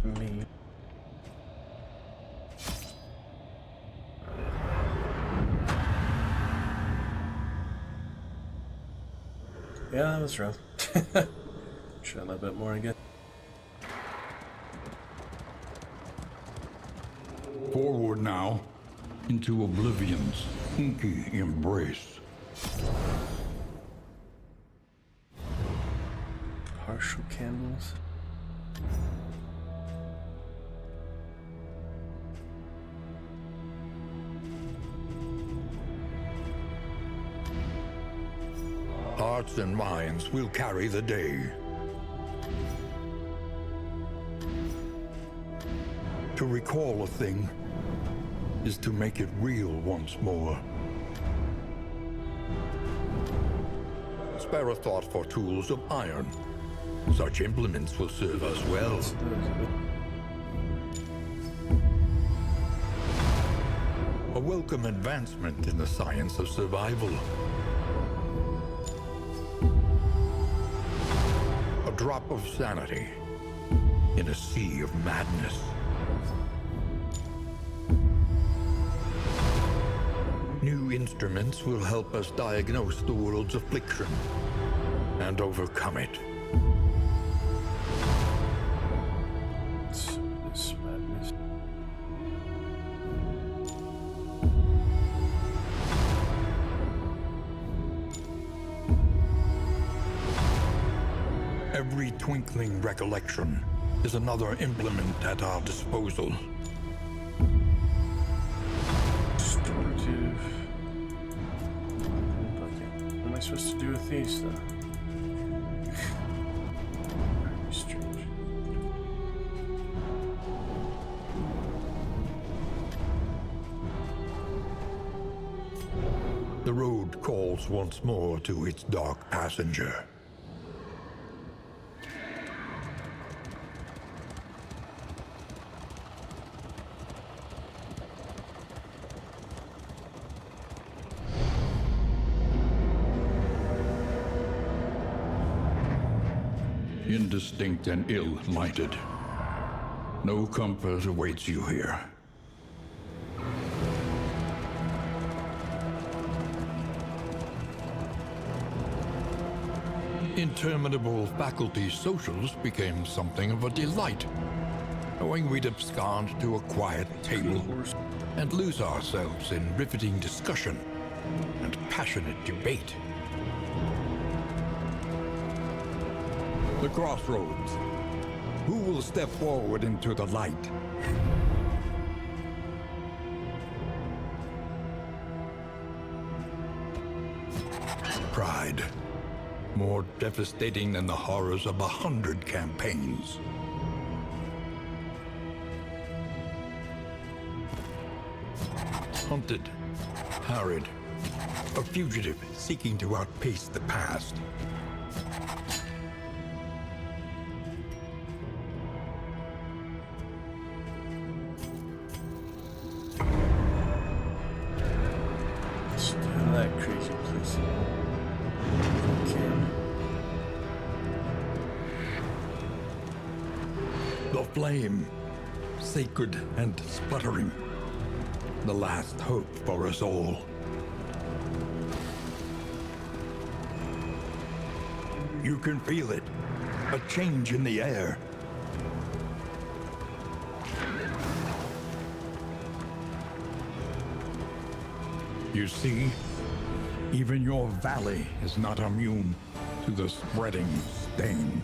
me. Yeah, that was rough. Try a little bit more again. Forward now, into Oblivion's inky embrace. Partial candles. Hearts and minds will carry the day. To recall a thing is to make it real once more. Spare a thought for tools of iron. Such implements will serve us well. A welcome advancement in the science of survival. A drop of sanity in a sea of madness. New instruments will help us diagnose the world's affliction and overcome it. This madness. Every twinkling recollection is another implement at our disposal. Restorative. Okay. What am I supposed to do with these, though? Very strange. The road calls once more to its dark passenger. Indistinct and ill-lighted. No comfort awaits you here. Interminable faculty socials became something of a delight, knowing we'd abscond to a quiet table and lose ourselves in riveting discussion and passionate debate. The crossroads. Who will step forward into the light? Pride. More devastating than the horrors of 100 campaigns. Hunted. Harried. A fugitive seeking to outpace the past. Still that crazy place. Okay. The flame, sacred and sputtering. The last hope for us all. You can feel it. A change in the air. You see, even your valley is not immune to the spreading stain.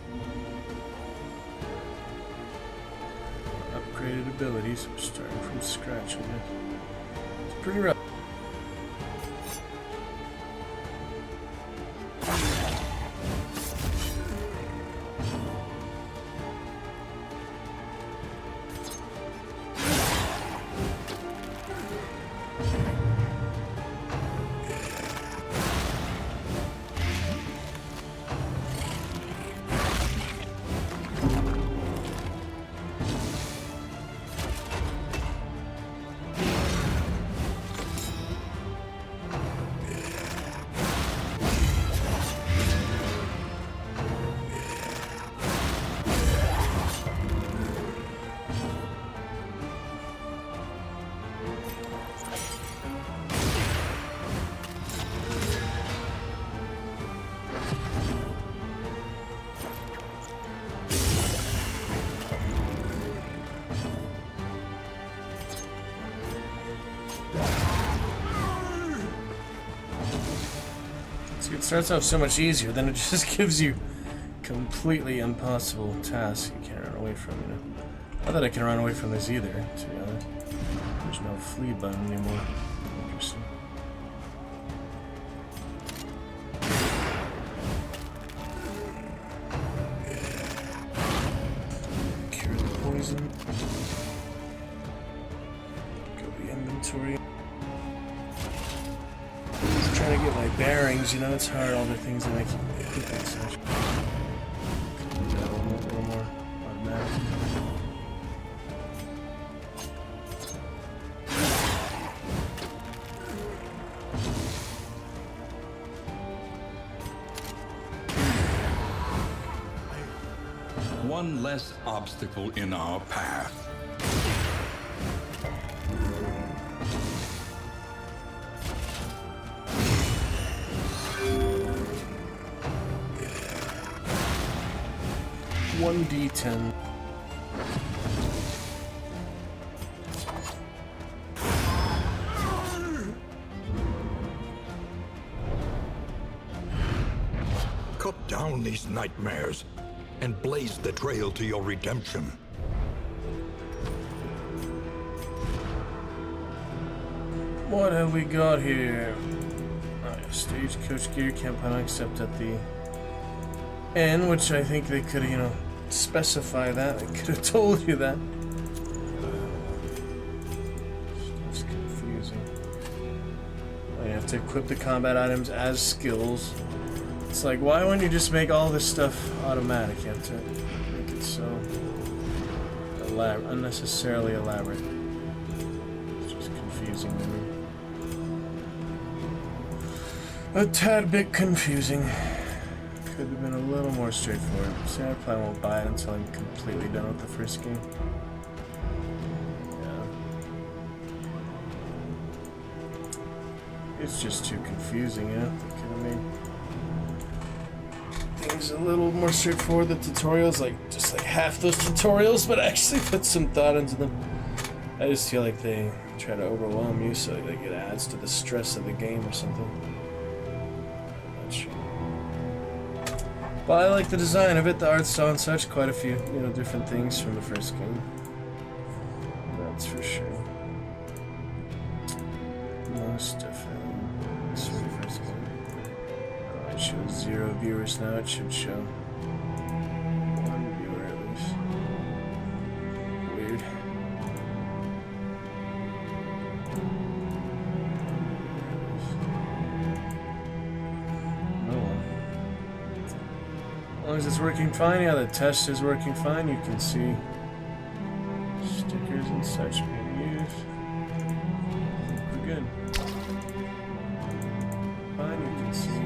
Upgraded abilities. I'm starting from scratch on it. It's pretty rough. starts off so much easier, then it just gives you completely impossible tasks you can't run away from, you know. Not that I can run away from this either, to be honest. There's no flee button anymore. Interesting. Cure the poison. Go to the inventory. Just trying to get my bearings, you know, it's hard, all the things that make you think and such. A little more automatic. One less obstacle in our path. One D10. Cut down these nightmares and blaze the trail to your redemption. What have we got here? Oh, yeah, stagecoach gear can't plan except at the end, which I think they could have, you know, specify that. They could have told you that. It's confusing. Oh, you have to equip the combat items as skills. It's like, why wouldn't you just make all this stuff automatic? You have to make it so unnecessarily elaborate. It's just confusing to me. A tad bit confusing. Could have been a little more straightforward. See, I probably won't buy it until I'm completely done with the first game. Yeah. It's just too confusing, yeah? Could have made things a little more straightforward. The tutorials, like, just like half those tutorials, but actually put some thought into them. I just feel like they try to overwhelm you, so like it adds to the stress of the game or something. I'm not sure. But I like the design of it, the art style and such. Quite a few, you know, different things from the first game. That's for sure. Most definitely. This from the first game. Oh, it shows 0 viewers now. It should show 1 viewer at least. Weird. As long as it's working fine, yeah, the test is working fine. You can see stickers and such being used. I think we're good. Fine, you can see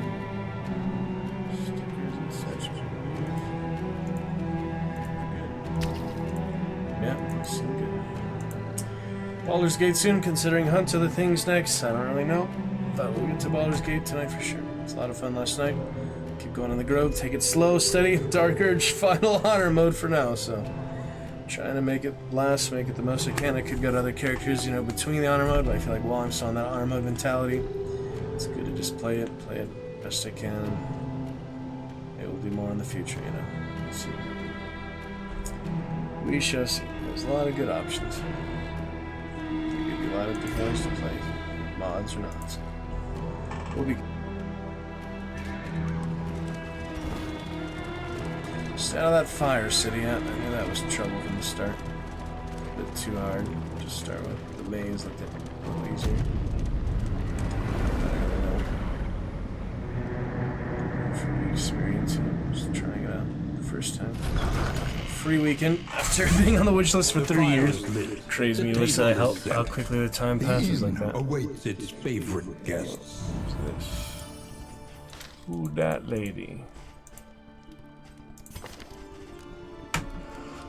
stickers and such being used. We're good. Yeah, seem good. Baldur's Gate soon, considering Hunt to the Things next. I don't really know. Thought we'll get to Baldur's Gate tonight for sure. It's a lot of fun last night. Keep going in the grove, take it slow, steady, Dark Urge, final honor mode for now, so trying to make it last, make it the most I can. I could go to other characters, you know, between the honor mode, but I feel like while I'm still on that honor mode mentality, it's good to just play it best I can. It will do more in the future, you know. We'll see. We shall see. There's a lot of good options. There could be a lot of different ways to play, mods or not. So we'll be just out of that fire city. I knew that was trouble from the start. A bit too hard to start with. The maze looked a little easier. For the experience, you know, just trying it out the first time. Free weekend after being on the wish list for 3 years. Crazy me to wish that how quickly the time passes like that. Awaits its favorite guests. Who that lady?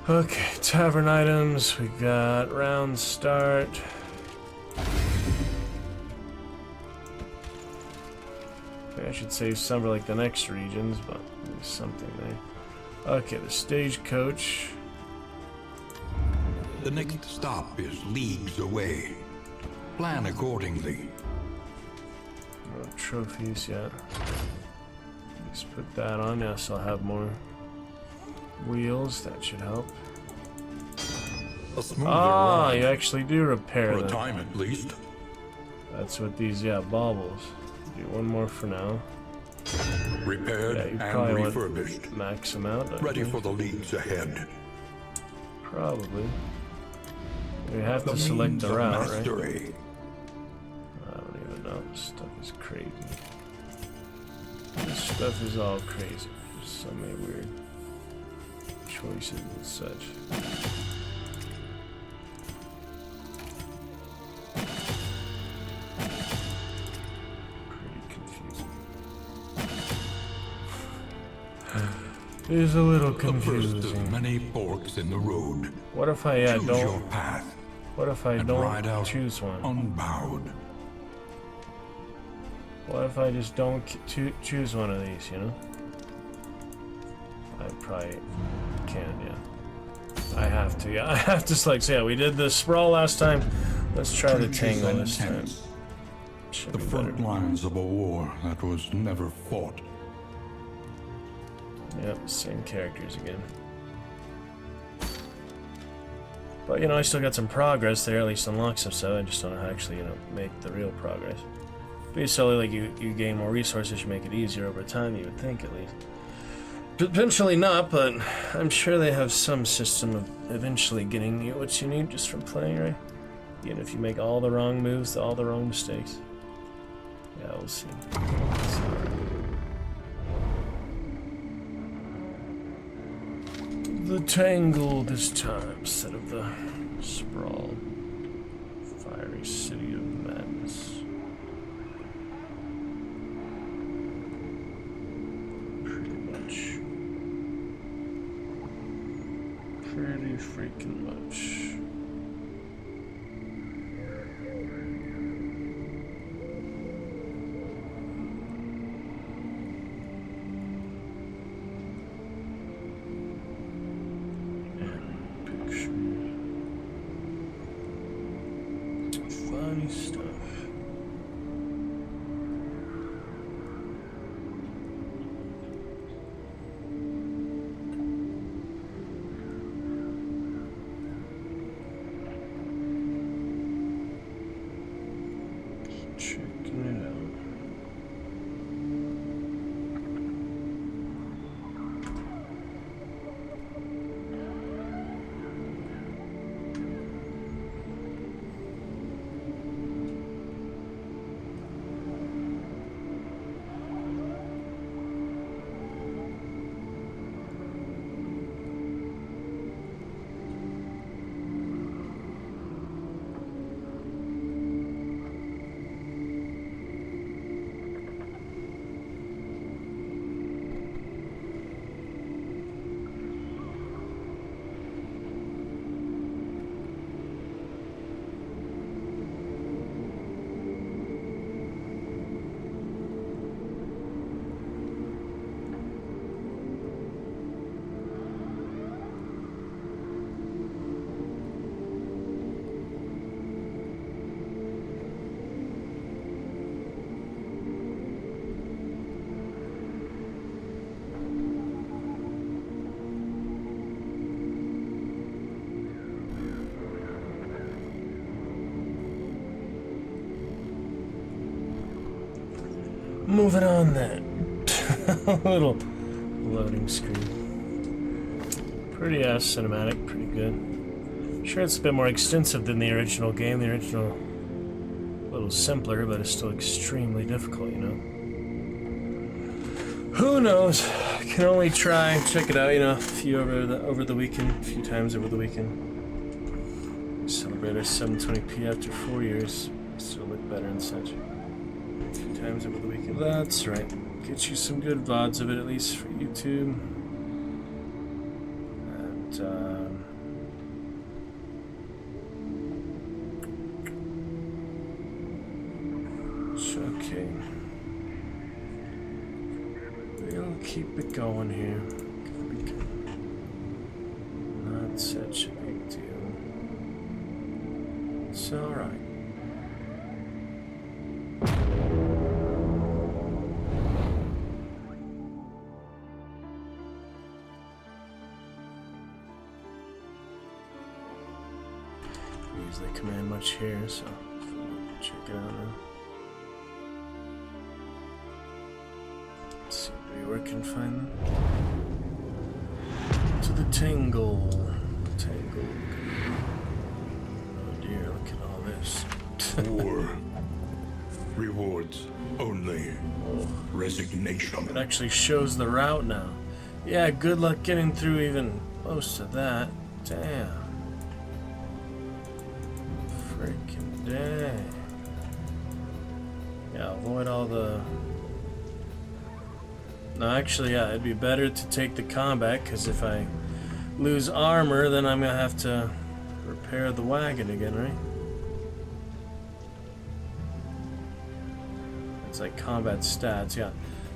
Okay, tavern items, we got round start. Okay, I should save some for like the next regions, but there's something there. Okay, the stagecoach. The next stop is leagues away. Plan accordingly. No trophies yet. Let's put that on. Yes, I'll have more wheels. That should help. A smoother Ah, ride. you actually do repair For a them. time at least. That's what these, baubles. Do one more for now. Repaired Yeah, you and probably refurbished. want max them out. don't Ready you? for the leagues ahead. Probably. We have The to select means the of route, right? mastery. I don't even know. This stuff is crazy. This stuff is all crazy. There's so many weird choices and such. Pretty confusing. It is a little The first confusing. of many forks in the road. What if I Choose your don't? path What if I and don't ride out choose one? unbowed. What if I just don't choose one of these, you know? I probably can, yeah. I have to, yeah. I have to select. So yeah, we did the sprawl last time. Let's try the Trenches tangle and this time. tents. Should The be front better. lines of a war that was never fought. Yep, same characters again. But, you know, I still got some progress there, at least unlock some stuff. I just don't know how to actually, make the real progress. Basically, like, you gain more resources, you make it easier over time, you would think, at least. Potentially not, but I'm sure they have some system of eventually getting you what you need just from playing, right? Even if you make all the wrong moves, all the wrong mistakes. Yeah, we'll see. The tangle this time instead of the sprawl. Fiery city of madness. Pretty much. Pretty freaking much. Funny stuff. Checking it out. Moving on then. A little loading screen. Pretty cinematic, pretty good. Sure, it's a bit more extensive than the original game. The original, a little simpler, but it's still extremely difficult, you know? Who knows? I can only try. Check it out, a few over the weekend, a few times over the weekend. Celebrate our 720p after 4 years. Still look better and such. A few times over the weekend. That's right. Get you some good VODs of it, at least for YouTube. And, it's okay. We'll keep it going here. Not such a big deal. It's alright. as they command much here, so check it out now. Let's see where we can find them. To the Tangle. Tangle. Oh dear, look at all this. War. Rewards only. Resignation. It actually shows the route now. Yeah, good luck getting through even close to that. Damn. Freaking dang. Yeah, avoid all the... No, actually, yeah, it'd be better to take the combat, because if I lose armor, then I'm going to have to repair the wagon again, right? It's like combat stats, yeah.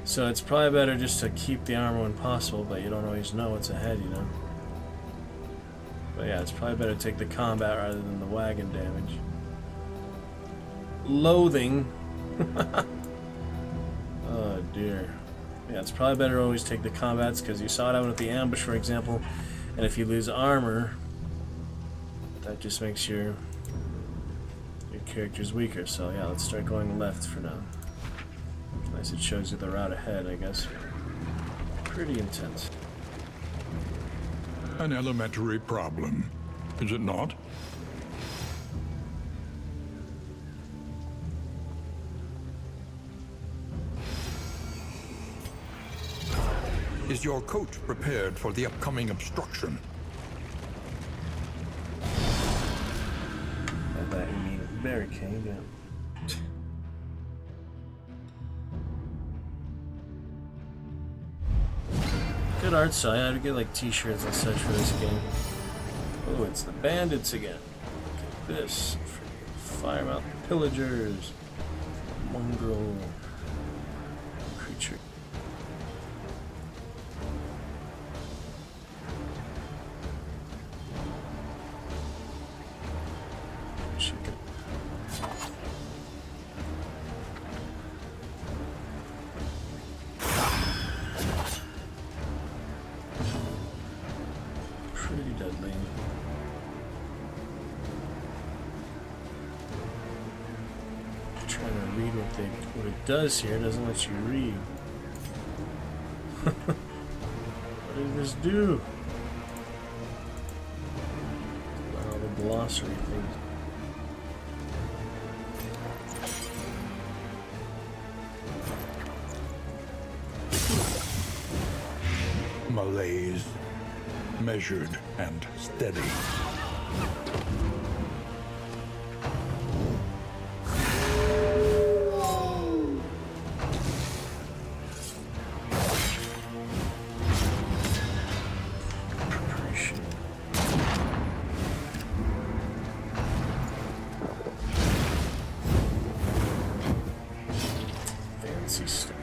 So it's probably better just to keep the armor when possible, but you don't always know what's ahead, you know? But yeah, it's probably better to take the combat rather than the wagon damage. Loathing. Oh dear. Yeah, it's probably better to always take the combats, because you saw it out with the ambush, for example, and if you lose armor, that just makes your characters weaker. So yeah, let's start going left for now. Nice, it shows you the route ahead, I guess. Pretty intense. An elementary problem, is it not? Is your coach prepared for the upcoming obstruction? By that you mean barricade, yeah. Good art style. I had to get like t-shirts and such for this game. Oh, it's the bandits again. Look at this. Firemouth pillagers. Mongrel creature. Chicken. Pretty deadly. Trying to read what it does here. It doesn't let you read. What does this do? Wow, the glossary thing. Malaise. Measured and steady. Fancy stuff.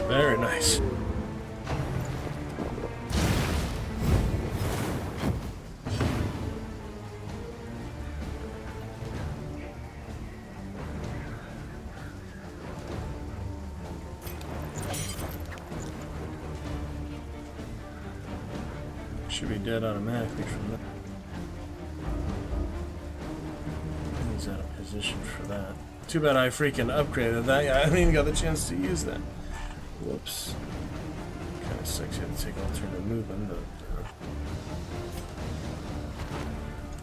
Very nice. Should be dead automatically from that. He's out of position for that. Too bad I freaking upgraded that. I haven't even got the chance to use that. Whoops. Kind of sucks you have to take alternative movement, but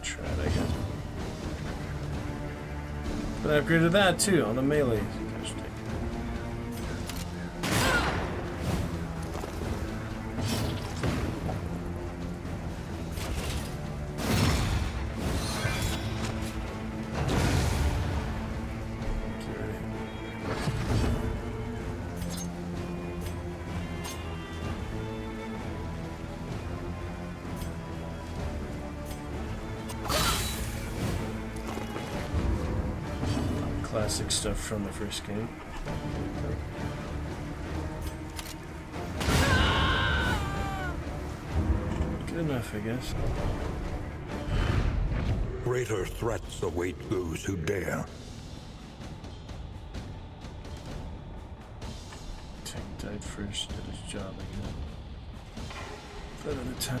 try it, I guess. But I upgraded that too on the melee. Gosh, dang. Classic stuff from the first game. Good enough, I guess. Greater threats await those who dare. died first at his job again. That other time.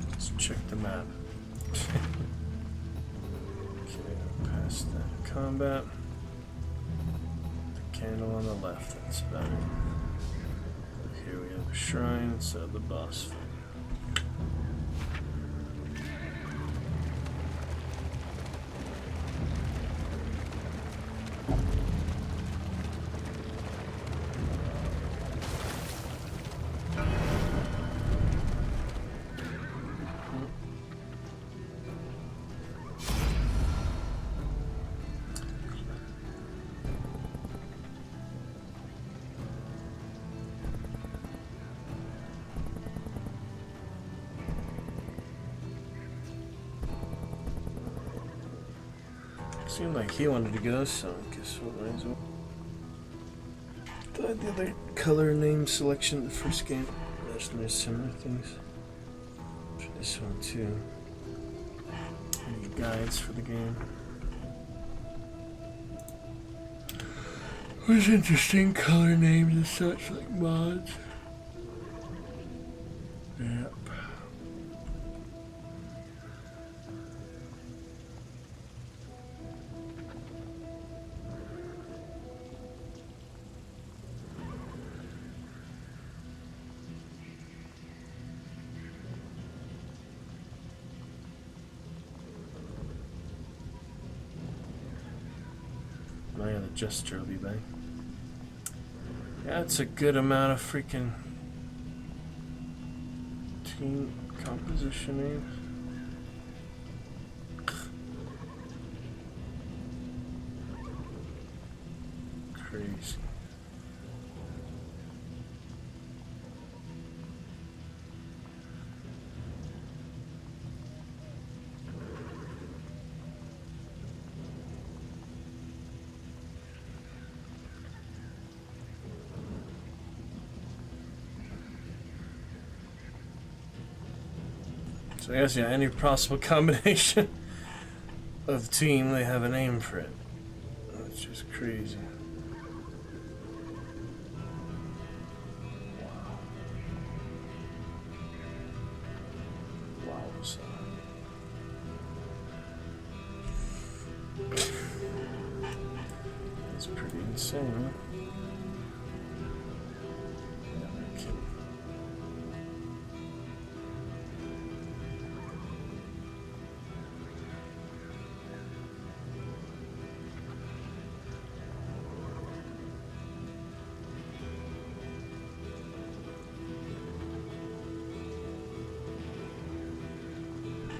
Let's check the map. Okay, past that combat. The candle on the left, that's about it. Here we have a shrine inside the boss fight. Seemed like he wanted to go, so I guess we'll might as well. The other color name selection in the first game. There's similar things. For this one too. Any guides for the game. There's interesting color names and such like mods. Yep. Oh yeah, the Jester will be back. Yeah, it's a good amount of freaking team composition names. Crazy. So I guess, yeah, any possible combination of team, they have a name for it. It's just crazy. Wow. Wow. So. That's pretty insane, huh? Yeah, no kidding.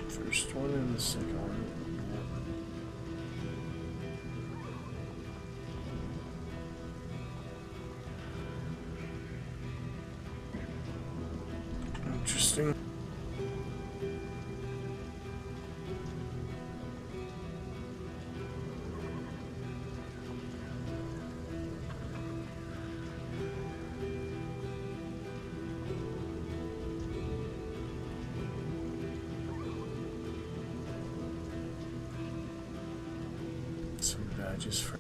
First one and the second one. Yep. Interesting. Some badges for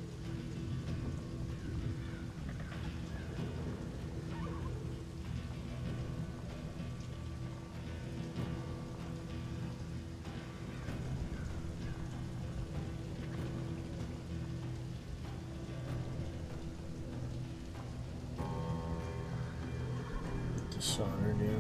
Dishonored, yeah.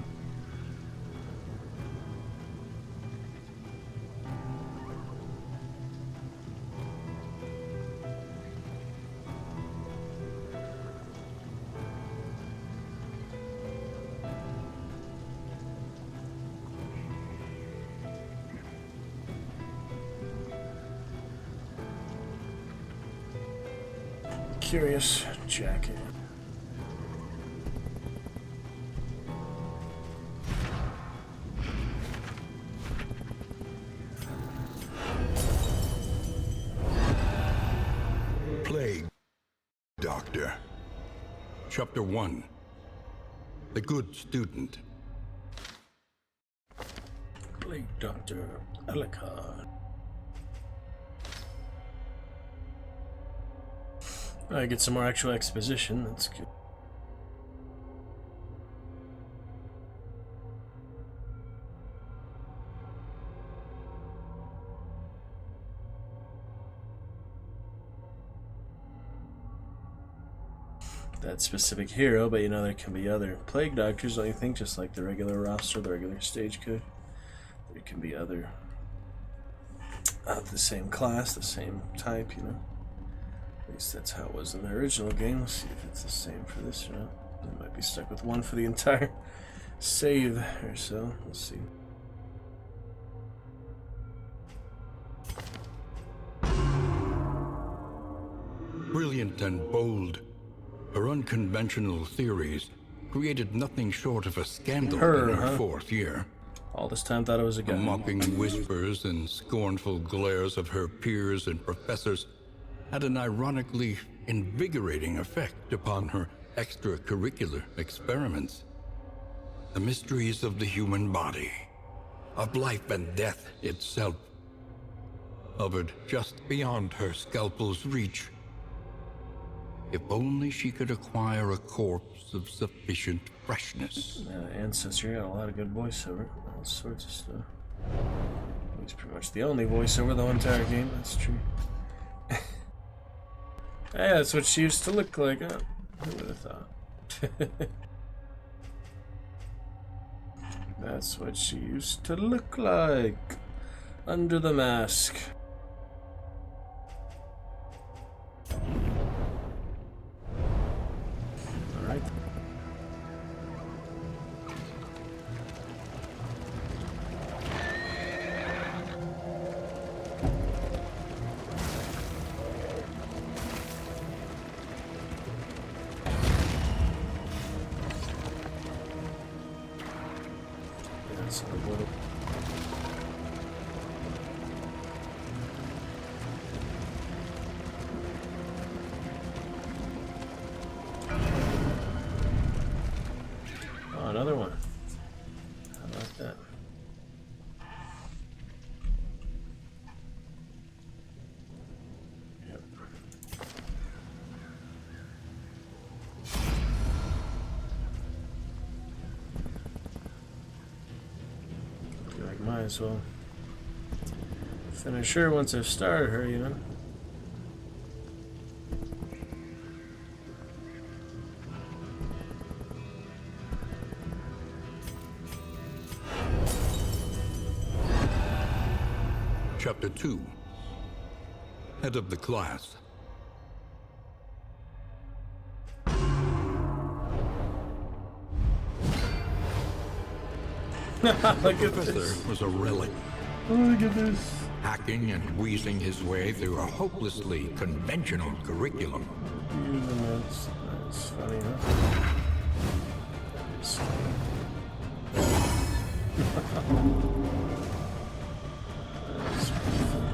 Curious jacket. Plague Doctor. Chapter 1. The Good Student. Plague Doctor Alucard. I get some more actual exposition. That's good. That specific hero, but you know there can be other plague doctors, don't you think? Just like the regular roster, the regular stagecoach. There can be other of the same class, the same type, you know. At least that's how it was in the original game. Let's see if it's the same for this or not. I might be stuck with one for the entire save or so. We'll see. Brilliant and bold, her unconventional theories created nothing short of a scandal in her fourth year. All this time thought it was a guy. The mocking whispers and scornful glares of her peers and professors had an ironically invigorating effect upon her extracurricular experiments. The mysteries of the human body, of life and death itself, hovered just beyond her scalpel's reach. If only she could acquire a corpse of sufficient freshness. Ancestry got a lot of good voiceover, all sorts of stuff. He's pretty much the only voiceover the whole entire game, that's true. Hey, that's what she used to look like, huh? Who would have thought? That's what she used to look like under the mask. Alright. That's a little. Oh, another one. How about that? Yep. Feel like might as well finish her once I've started her, you know? Chapter 2. Head of the class. Look at Professor this. was a relic, Look at this. hacking and wheezing his way through a hopelessly conventional curriculum. That's funny, huh? That's funny. That's pretty funny.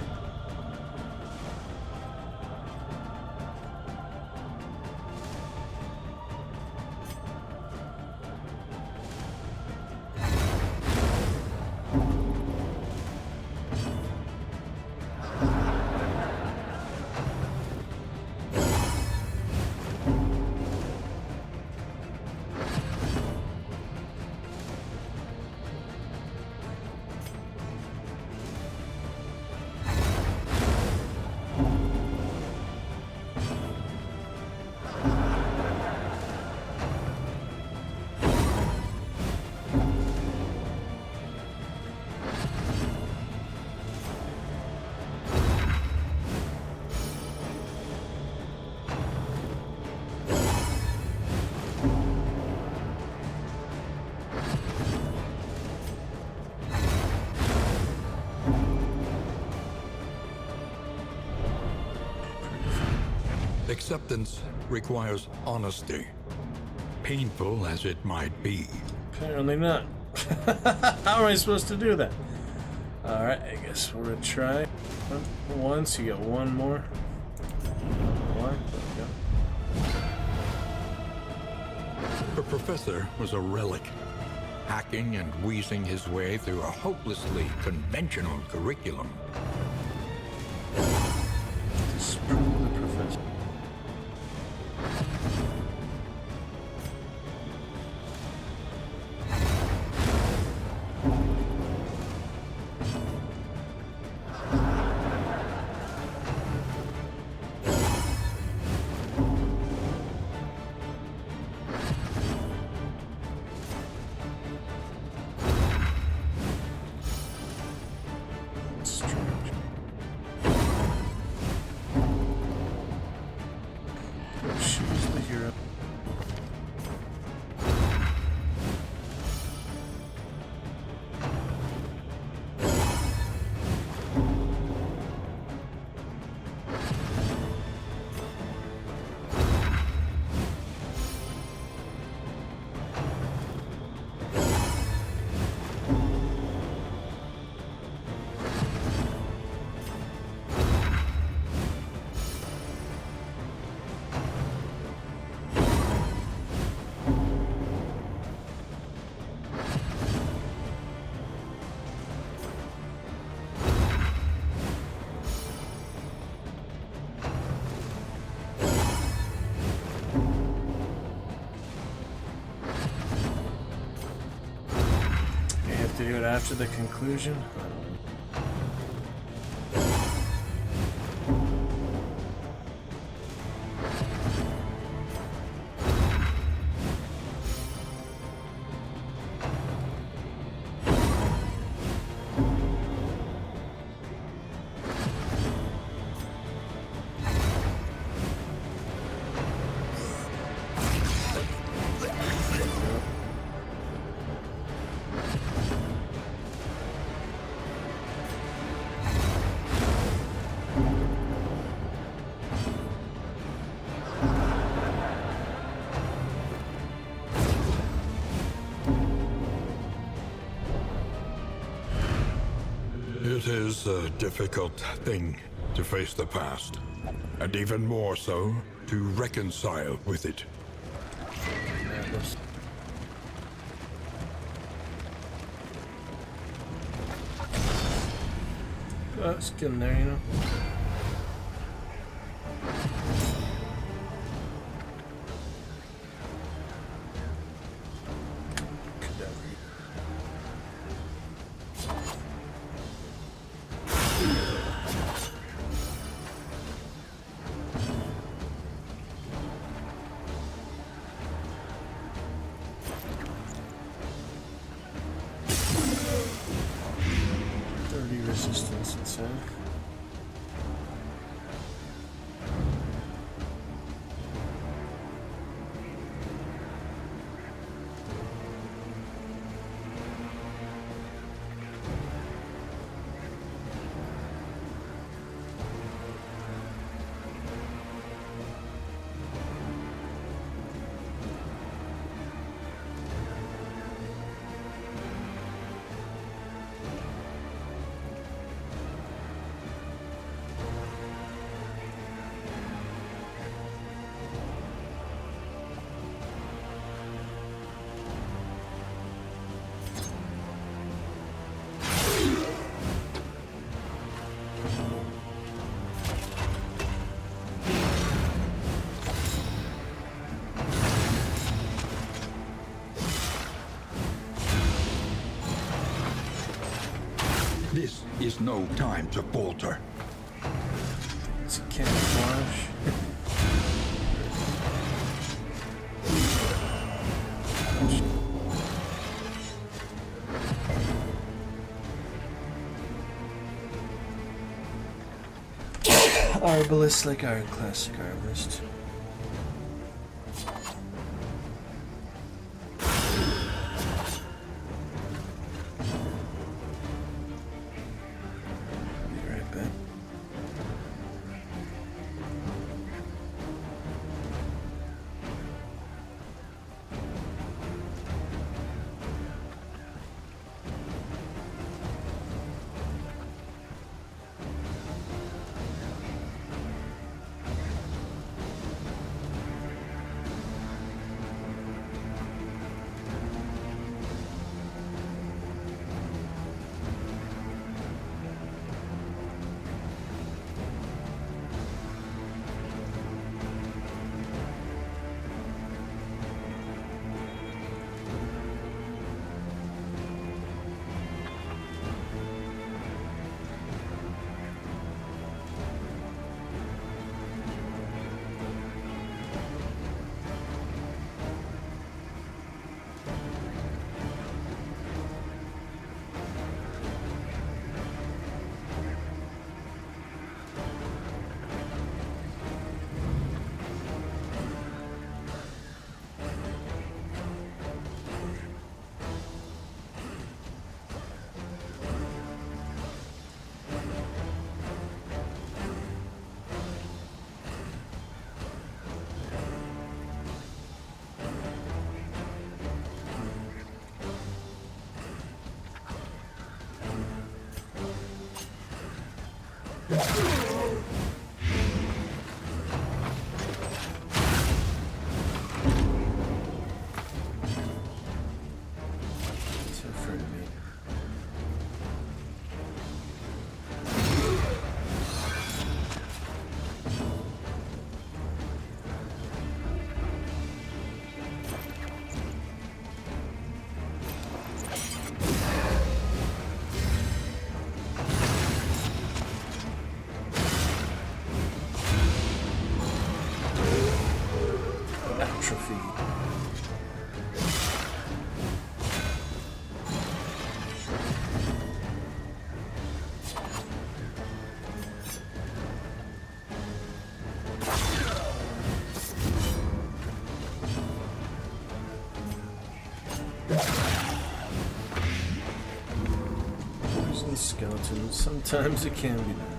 Acceptance requires honesty, painful as it might be. Apparently not. How am I supposed to do that? Alright, I guess we're gonna try once. You got one more. One. There we go. Her professor was a relic, hacking and wheezing his way through a hopelessly conventional curriculum. Disprove the professor. Strange. Choose the hero. You have to do it after the conclusion? It is a difficult thing to face the past, and even more so to reconcile with it. Oh, it's getting there, you know. Resistance inside. This is no time to falter. It's a camouflage. Arbalist like our classic arbalist. Be right back. Atrophy. Poison skeletons. Sometimes it can be done.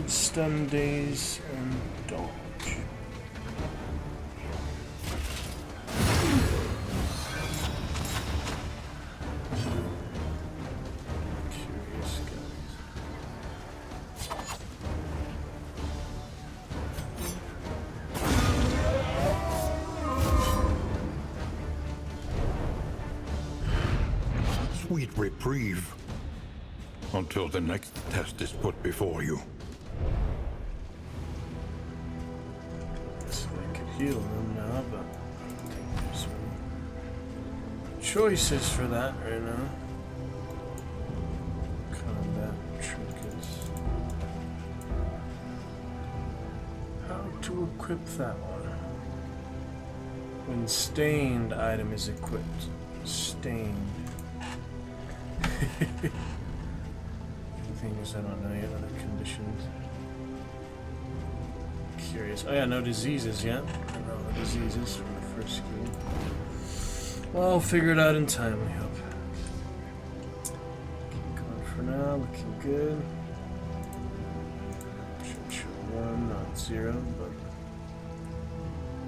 Stun days and dodge. Curious guys. Sweet reprieve. Until the next test is put before you. So I could heal them now, but I don't think there's any choices for that right now. Combat trinkets. How to equip that one? When stained item is equipped. Stained. The thing is, I don't know yet other conditions. Curious. Oh yeah, no diseases yet. No diseases from the first screen. Well, I'll figure it out in time, we hope. Keep going for now, looking good. Should show 1, not 0, but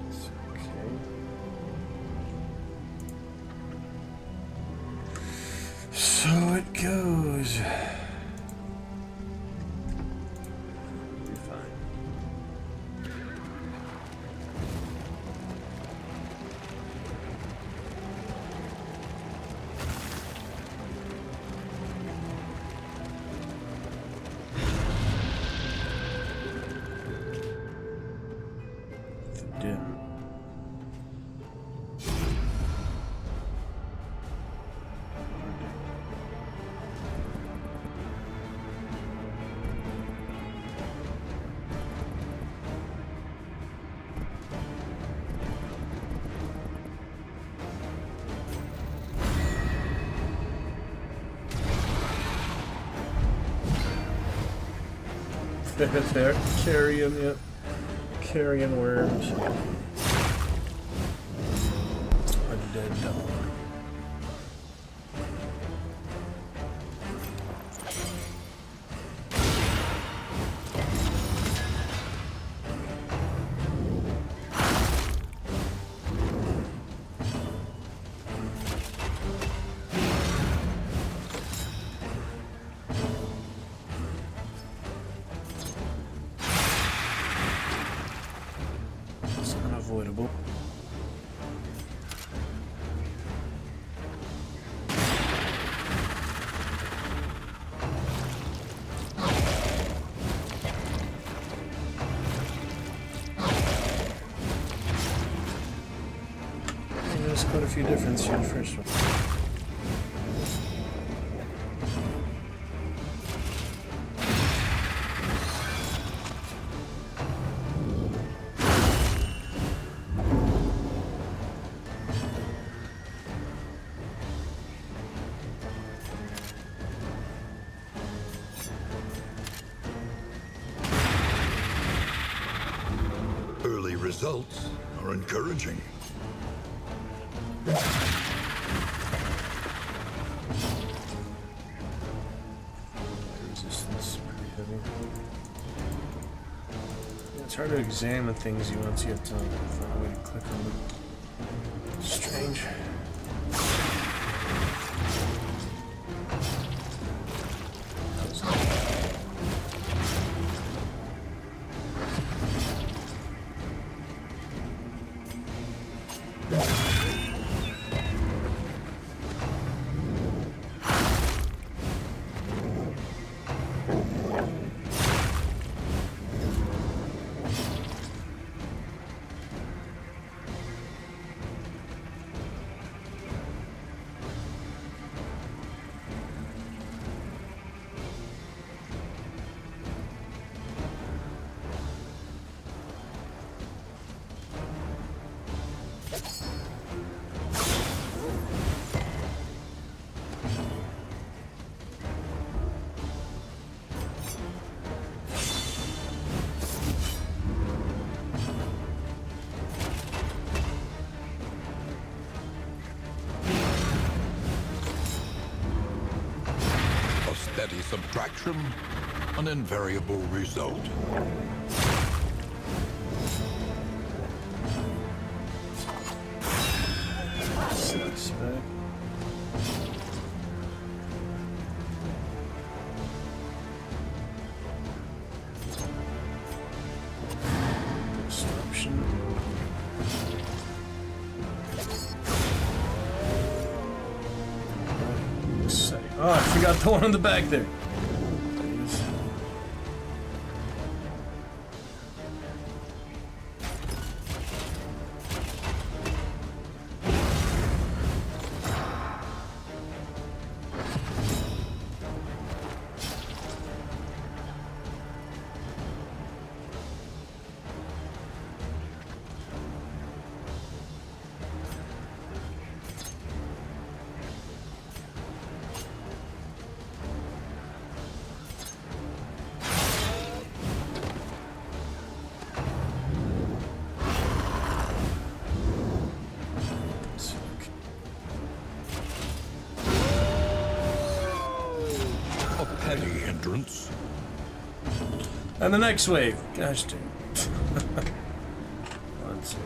it's okay. So it goes. Be fine. The dim. There, carrion, yep. Carrion worms. Undead dog. It's unavoidable. There's quite a few differences in the first one. Early results are encouraging. Resistance pretty heavy. Yeah, It's hard to examine things you once you have to find a way to click on them. Strange. Steady subtraction, an invariable result. Suspect. Disruption. Oh, I forgot the one on the back there. Jeez. Petty hindrance. And the next wave. Gosh dang. Let's see.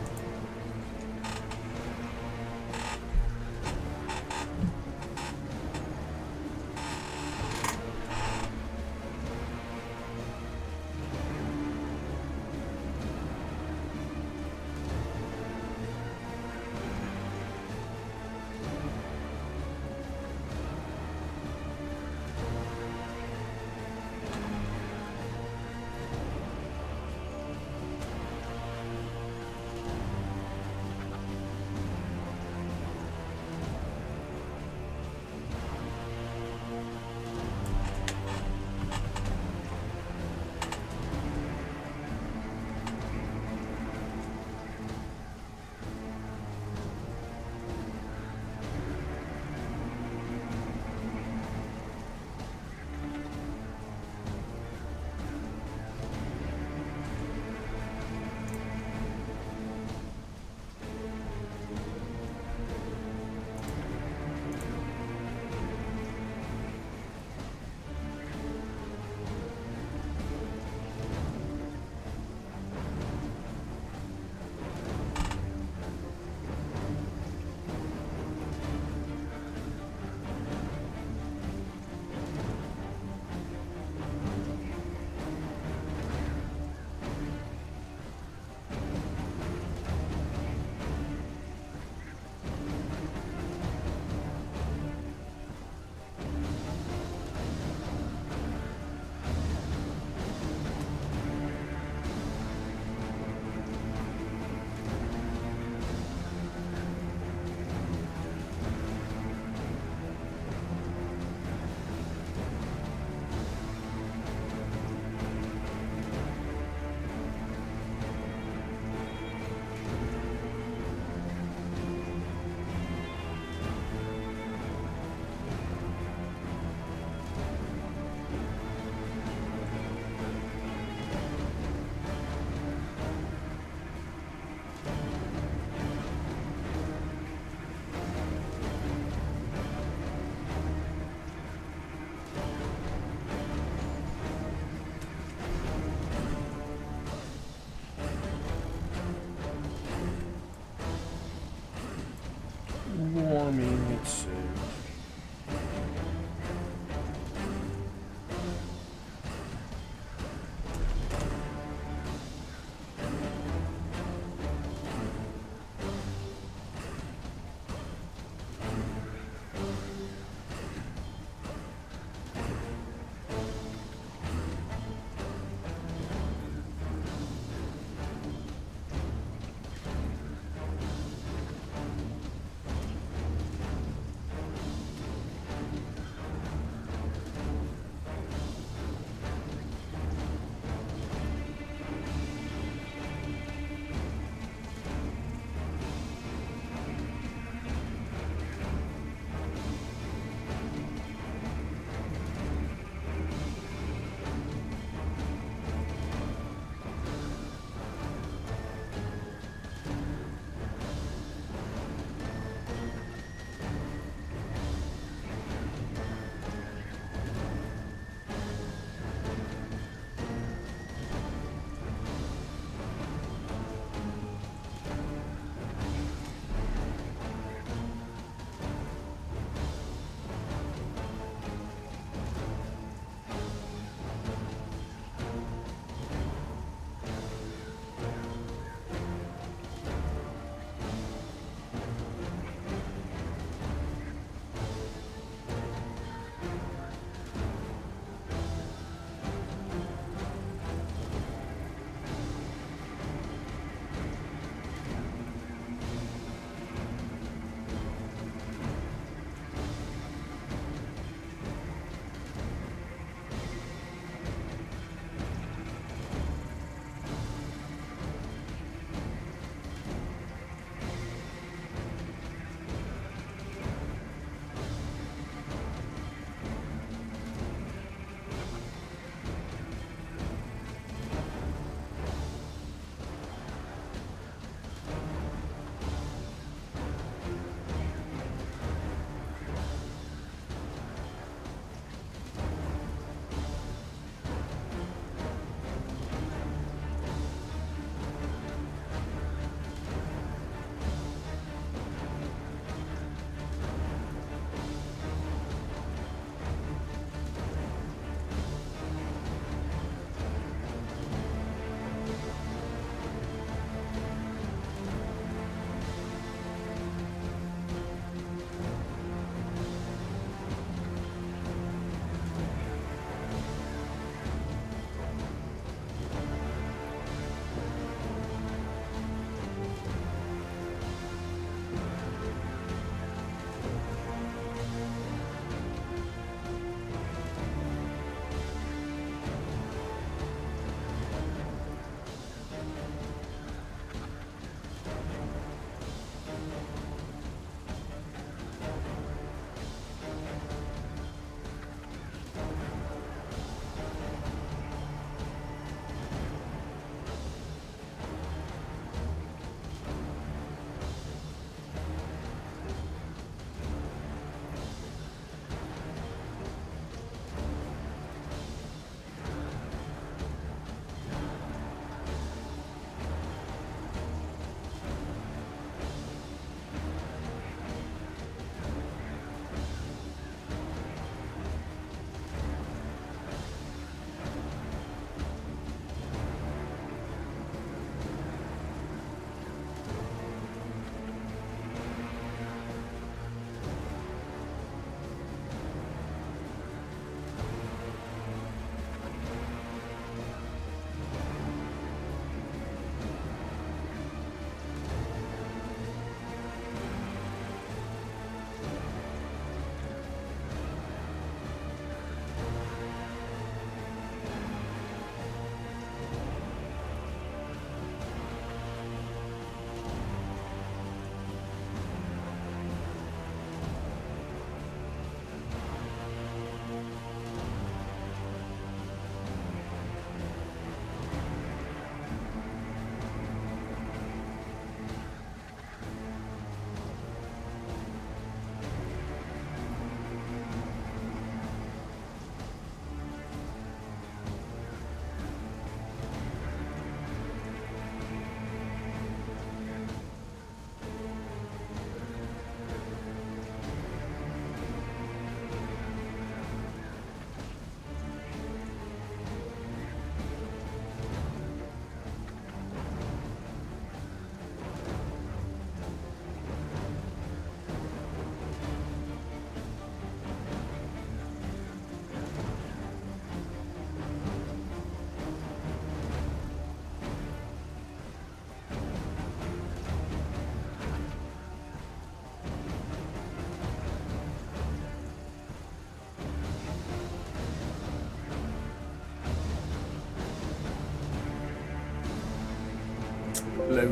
mean it's saved.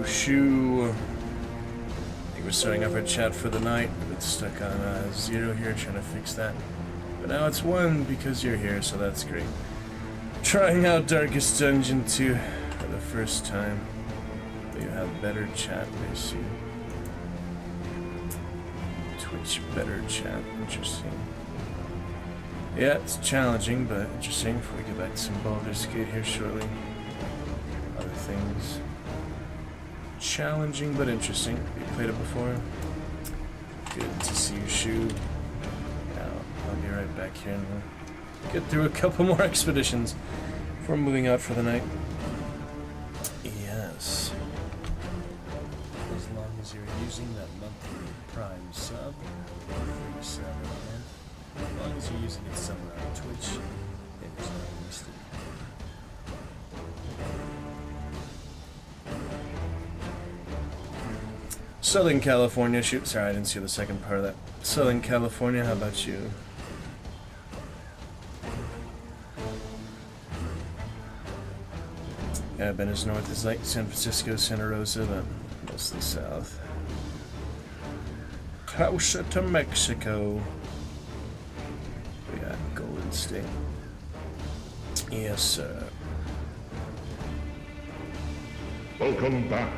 Shoo. I think we're starting off our chat for the night. It's stuck on 0 here, trying to fix that. But now it's 1 because you're here, so that's great. Trying out Darkest Dungeon 2 for the first time. You have better chat, I see. Twitch better chat, interesting. Yeah, it's challenging, but interesting. Before we get back to some Baldur's Gate here shortly. Other things. Challenging, but interesting. You played it before? Good to see you, Shu. Yeah, I'll be right back here and we'll get through a couple more expeditions before moving out for the night. Yes. As long as you're using that monthly Prime sub, free sub, man. As long as you're using it somewhere on Twitch, it is not listed. Southern California, shoot, sorry, I didn't see the second part of that. Southern California, how about you? Yeah, I've been as north as like San Francisco, Santa Rosa, but mostly south. Closer to Mexico. We got Golden State. Yes, sir. Welcome back.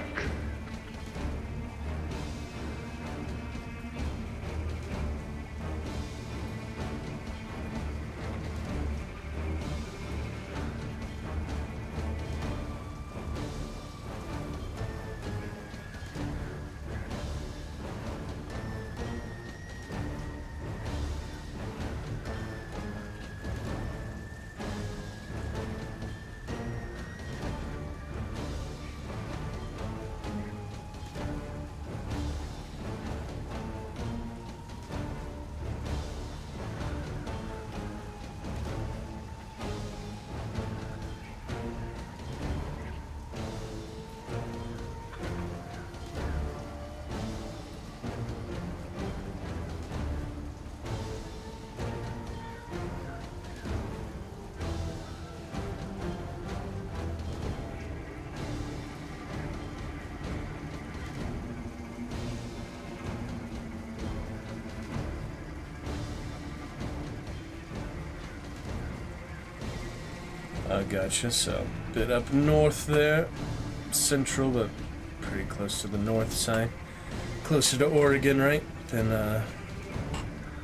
Gotcha, so a bit up north there, central, but pretty close to the north side. Closer to Oregon, right, than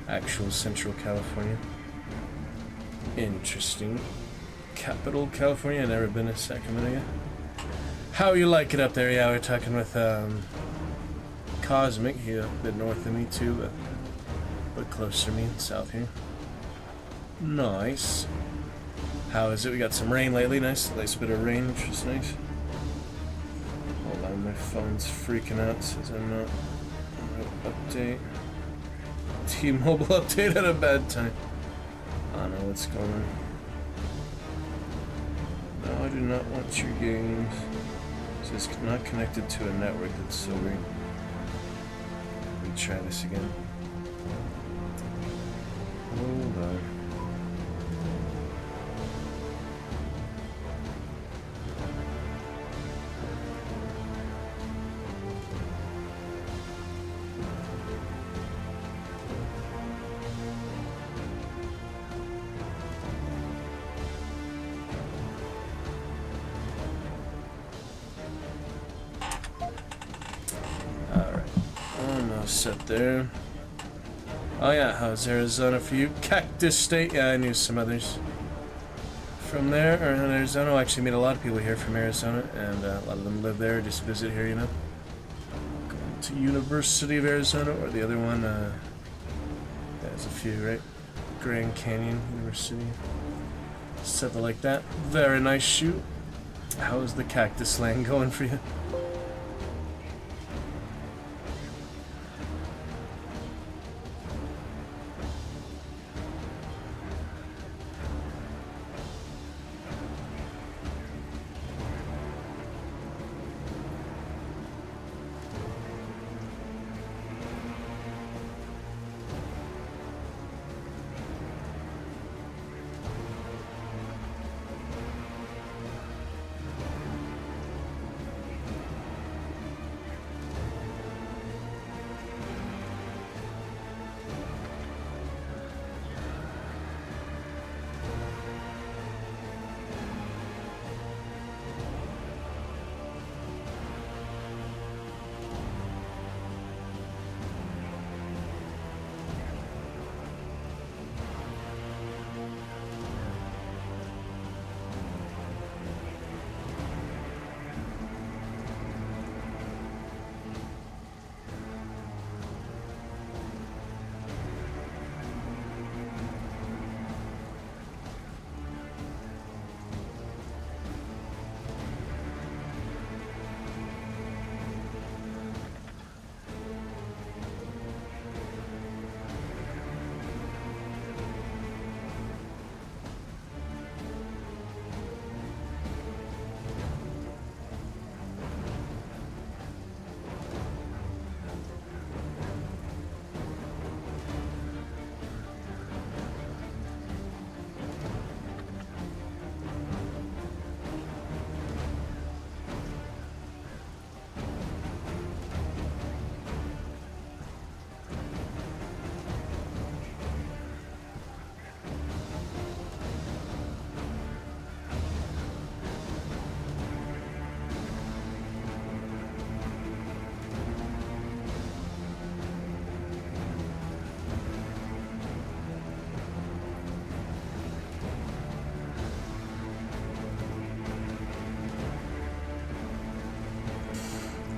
actual central California. Interesting. Capital California, I've never been to Sacramento yet. How you like it up there? Yeah, we're talking with Cosmic, he a bit north of me too, but closer to me, south here. Nice. How is it? We got some rain lately. Nice bit of rain, which is nice. Hold on, my phone's freaking out. Says I'm not. Update. T-Mobile update at a bad time. I don't know what's going on. No, I do not want your games. It says not connected to a network. That's so weird. Let me try this again. Hold on. Set there. Oh yeah, how's Arizona for you? Cactus State, yeah, I knew some others from there, or in Arizona. I actually meet a lot of people here from Arizona, and a lot of them live there, just visit here, you know. Going to University of Arizona, or the other one, there's a few, right? Grand Canyon University. Something like that. Very nice shoot. How's the Cactus Land going for you?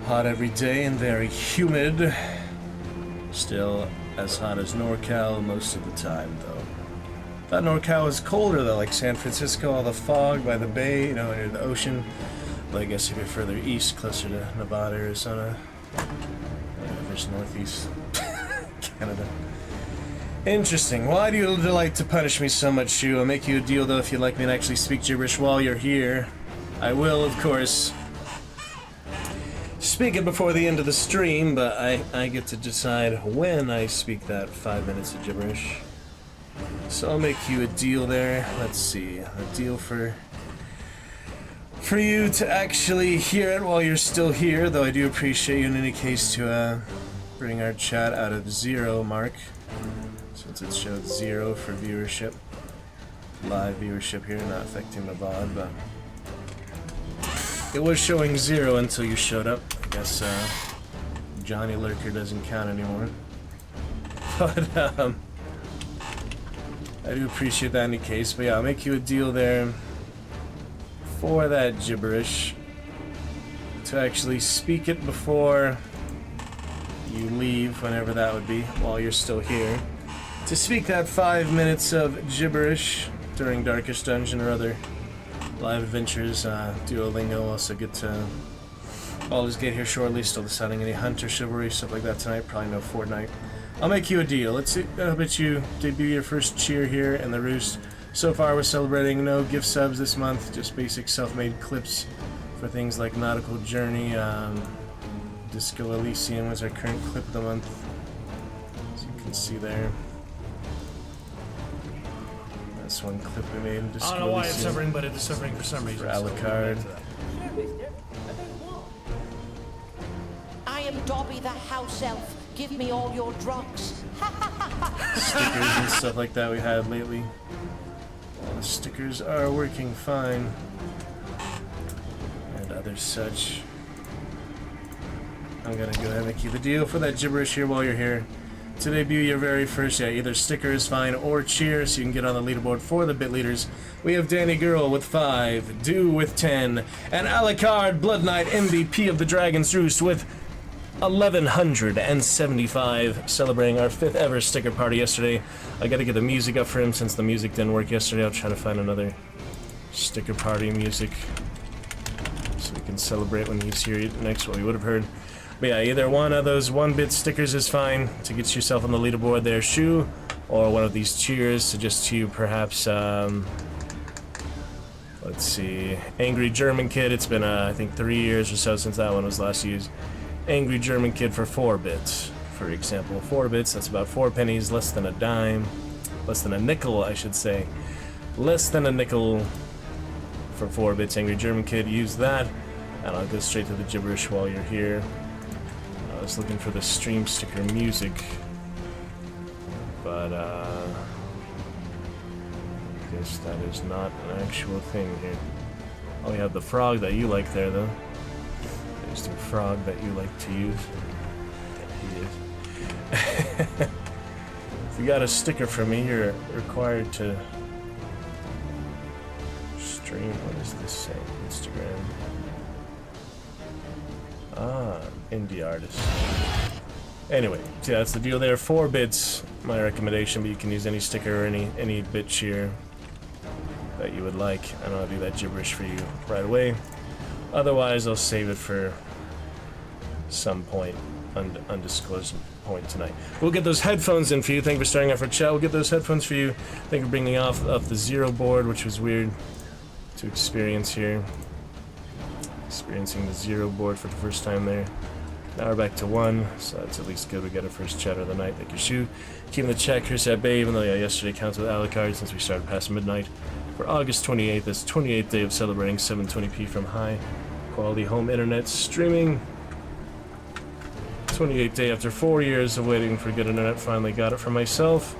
hot every day and very humid. Still as hot as NorCal most of the time, though. Thought NorCal was colder, though, like San Francisco, all the fog by the bay, you know, near the ocean. But I guess if you're further east, closer to Nevada, Arizona, versus northeast Canada. Interesting. Why do you delight to punish me so much, Shu? I'll make you a deal, though, if you'd like me to actually speak gibberish while you're here. I will, of course, speak it before the end of the stream, but I get to decide when I speak that 5 minutes of gibberish. So I'll make you a deal there. Let's see. A deal for you to actually hear it while you're still here, though I do appreciate you in any case to bring our chat out of 0 mark, since it showed 0 for viewership. Live viewership here, not affecting the VOD, but it was showing 0 until you showed up. I guess Johnny Lurker doesn't count anymore. But I do appreciate that in any case. But yeah, I'll make you a deal there for that gibberish to actually speak it before you leave, whenever that would be, while you're still here. To speak that 5 minutes of gibberish during Darkest Dungeon or other live adventures. Duolingo also get to Baldur's Gate here shortly, still deciding any Hunter Chivalry, stuff like that tonight, probably no Fortnite. I'll make you a deal. Let's see, I'll bet you debut your first cheer here in the Roost. So far we're celebrating no gift subs this month, just basic self-made clips for things like Nautical Journey, Disco Elysium was our current clip of the month, as you can see there. That's one clip we made in Disco Elysium. I don't know why it's suffering, but it's suffering for some reason. For Alucard. I am Dobby the house elf. Give me all your drugs. Stickers and stuff like that we had lately. The stickers are working fine. And other such. I'm gonna go ahead and make you the deal for that gibberish here while you're here. To debut your very first, either sticker is fine or cheer, so you can get on the leaderboard for the bit leaders. We have Danny Girl with 5, Do with 10, and Alucard Blood Knight MVP of the Dragon's Roost with 1,175, celebrating our 5th ever sticker party yesterday. I gotta get the music up for him since the music didn't work yesterday. I'll try to find another sticker party music so we can celebrate when he's here next, what we would have heard. But yeah, either one of those 1-bit stickers is fine to get yourself on the leaderboard there, Shu, or one of these cheers, suggest to you perhaps, let's see, Angry German Kid. It's been, I think 3 years or so since that one was last used. Angry German Kid for 4 bits, for example. 4 bits, that's about 4 pennies, less than a dime. Less than a nickel, I should say. Less than a nickel for 4 bits, Angry German Kid. Use that, and I'll go straight to the gibberish while you're here. I was looking for the stream sticker music, but I guess that is not an actual thing here. Oh, we have the frog that you like there, though. There's the frog that you like to use. Yeah, he is. If you got a sticker from me, you're required to stream. What does this say? Instagram. Ah, indie artist. Anyway, so that's the deal there. 4 bits, my recommendation, but you can use any sticker or any bit cheer that you would like, and I'll do that gibberish for you right away. Otherwise, I'll save it for some point, undisclosed point tonight. We'll get those headphones in for you. Thank you for starting off our chat. We'll get those headphones for you. Thank you for bringing off the 0 board, which was weird to experience here. Experiencing the 0 board for the first time there. Now we're back to 1, so that's at least good. We got our first chat of the night. Thank you, Shu. Keeping the chat curse at bay, even though yesterday counted with Alucard since we started past midnight. For August 28th, this 28th day of celebrating 720p from high quality home internet streaming. 28th day after 4 years of waiting for good internet, finally got it for myself.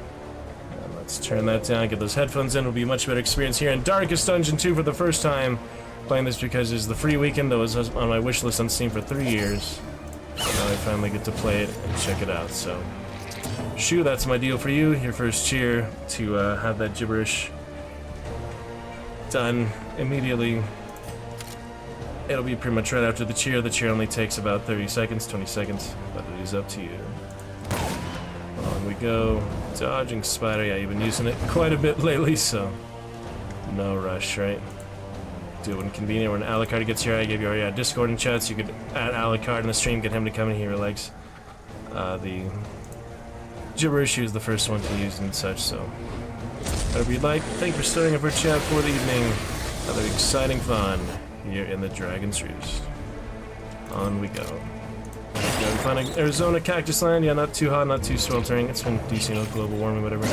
And let's turn that down, get those headphones in. It'll be a much better experience here in Darkest Dungeon 2 for the first time. Playing this because it's the free weekend that was on my wish list on Steam for 3 years. So now I finally get to play it and check it out. So, Shu, that's my deal for you. Your first cheer to have that gibberish done immediately. It'll be pretty much right after the cheer. The cheer only takes about 30 seconds, 20 seconds, but it is up to you. On we go. Dodging spider. Yeah, you've been using it quite a bit lately, so no rush, right? Do it when convenient. When Alucard gets here, I gave you our Discord and chat, so you could add Alucard in the stream, get him to come in here, legs. The gibberish is the first one to use and such, so whatever you'd like. Thank you for starting up our chat for the evening. Another exciting fun here in the Dragon's Roost. On we go. Yeah, we found Arizona Cactus Land. Yeah, not too hot, not too sweltering. It's been decent, you know, global warming, whatever.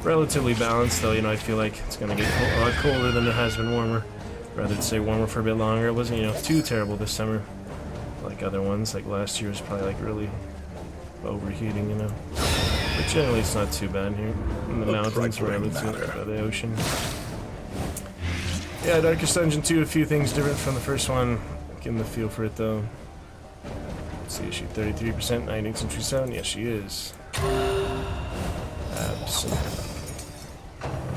Relatively balanced, though, you know, I feel like it's gonna get a lot colder than it has been warmer. Rather stay warmer for a bit longer. It wasn't, you know, too terrible this summer. Like other ones, like last year was probably like really overheating, you know. But generally it's not too bad here. In the mountains, relative by the ocean. Yeah, Darkest Dungeon 2, a few things different from the first one. Getting the feel for it though. Let's see, is she 33%, 19th century sound? Yes, she is. Absolutely.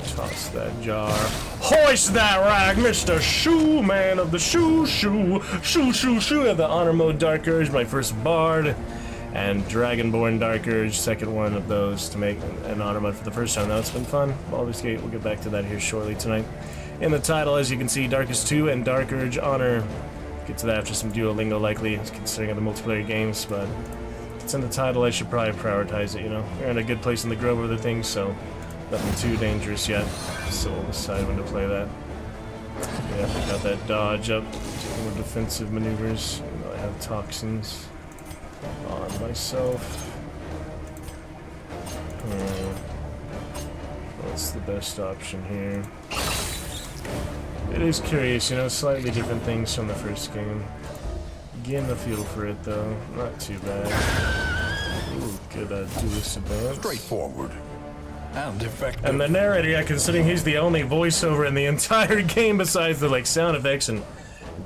Toss that jar. Hoist that rag, Mr. Shoe Man of the Shoe, the Honor Mode Dark Urge, my first Bard, and Dragonborn Dark Urge, second one of those to make an Honor Mode for the first time. Now it's been fun. Baldur's Gate, we'll get back to that here shortly tonight. In the title, as you can see, Darkest 2 and Dark Urge Honor. Get to that after some Duolingo likely, considering the multiplayer games, but it's in the title, I should probably prioritize it, you know. We're in a good place in the grove of the things, so nothing too dangerous yet, so we'll decide when to play that. Yeah, I got that dodge up, more defensive maneuvers. I have toxins on myself. What's the best option here? It is curious, you know, slightly different things from the first game. Getting the feel for it though, not too bad. Ooh, good duelist advance. Straightforward and effective. And the narrator, yeah, considering he's the only voiceover in the entire game besides the like sound effects and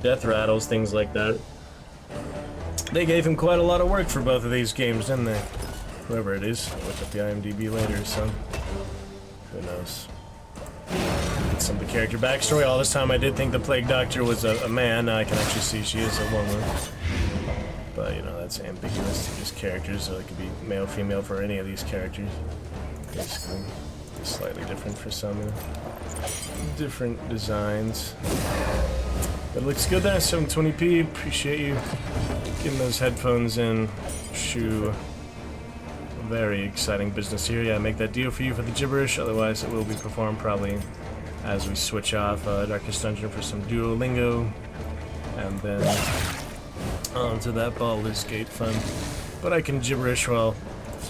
death rattles, things like that. They gave him quite a lot of work for both of these games, didn't they? Whoever it is. I'll look up the IMDb later, so who knows. Get some of the character backstory. All this time I did think the Plague Doctor was a man. Now I can actually see she is a woman. But, you know, that's ambiguous to just characters, so it could be male, female for any of these characters. Basically, slightly different for some. Different designs. But it looks good there, 720p. Appreciate you getting those headphones in. Shoe. Very exciting business here. Yeah, make that deal for you for the gibberish, otherwise it will be performed probably as we switch off Darkest Dungeon for some Duolingo, and then on to that Baldur's Gate fun. But I can gibberish while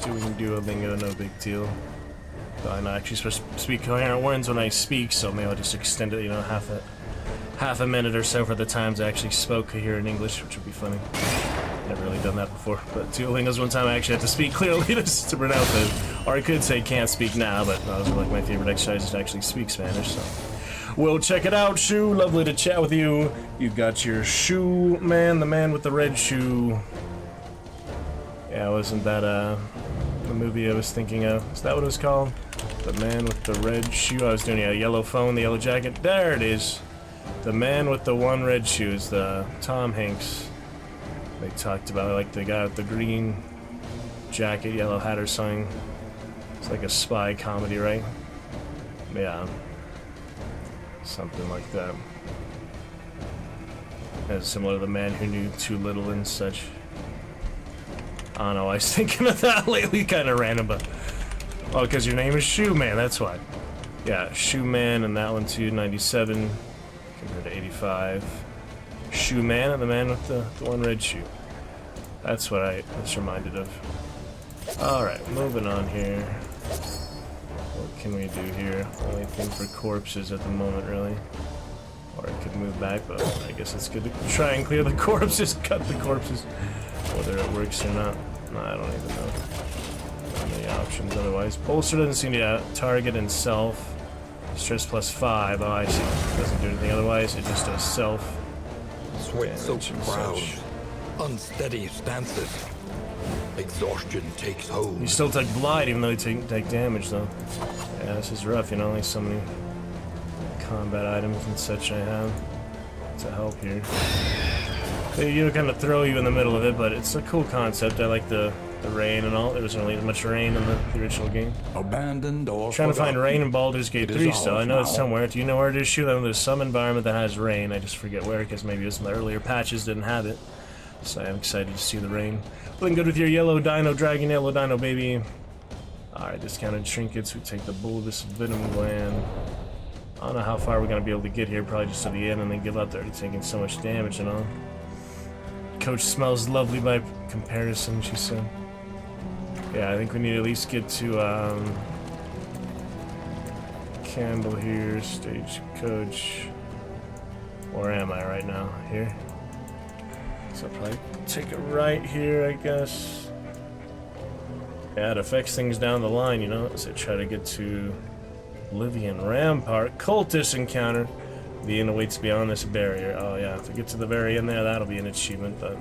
doing Duolingo, no big deal. But I'm not actually supposed to speak coherent words when I speak, so maybe I'll just extend it, you know, half a minute or so for the times I actually spoke coherent English, which would be funny. Never really done that before, but Duolingo's one time I actually had to speak clearly to pronounce it. Or I could say can't speak now, but those are like my favorite exercises to actually speak Spanish, so. We'll check it out, Shoe. Lovely to chat with you. You got your Shoe Man, the man with the red shoe. Yeah, wasn't that the movie I was thinking of? Is that what it was called? The man with the red shoe. I was doing a yellow phone, the yellow jacket. There it is. The man with the one red shoe is the Tom Hanks. They talked about, like, the guy with the green jacket, yellow hat or something. It's like a spy comedy, right? Yeah. Something like that. As similar to The Man Who Knew Too Little and such. I don't know, I was thinking of that lately, kind of random, but... Oh, because your name is Shoe Man, that's why. Yeah, Shoe Man, and that one too, 97 compared to 85. Shoe Man and the man with the one red shoe. That's what I was reminded of. Alright, moving on here. What can we do here? Only thing for corpses at the moment, really. Or I could move back, but I guess it's good to try and clear the corpses, cut the corpses. Whether it works or not. No, I don't even know. Not many options otherwise. Bolster doesn't seem to target and self. Stress +5. Oh, I see. It doesn't do anything otherwise. It just does self. Sweat-soaked brows, unsteady stances. Exhaustion takes hold. You still take blight even though you take damage, though. Yeah, this is rough, you know, only so many combat items and such I have. to help here. They kind of throw you in the middle of it, but it's a cool concept. I like the rain and all. There wasn't really much rain in the original game. Abandoned or Trying to find rain in Baldur's Gate 3 is still. I ours know it's now. somewhere. Do you know where it is? Shoot, I know there's some environment that has rain. I just forget where, because maybe it was in the earlier patches didn't have it. So I'm excited to see the rain. Looking good with your yellow dino, dragon yellow dino, baby. Alright, discounted trinkets. We take the bulbous venom gland. I don't know how far we're going to be able to get here. Probably just to the end and then give up. They're already taking so much damage and all. Coach smells lovely by comparison, she said. Yeah, I think we need to at least get to, Candle here, stagecoach. Where am I right now? Here? So I'll probably take it right here, I guess. Yeah, it affects things down the line, you know, as I try to get to Livian Rampart. Cultist encounter. The end awaits beyond this barrier. Oh yeah, if we get to the very end there, that'll be an achievement, but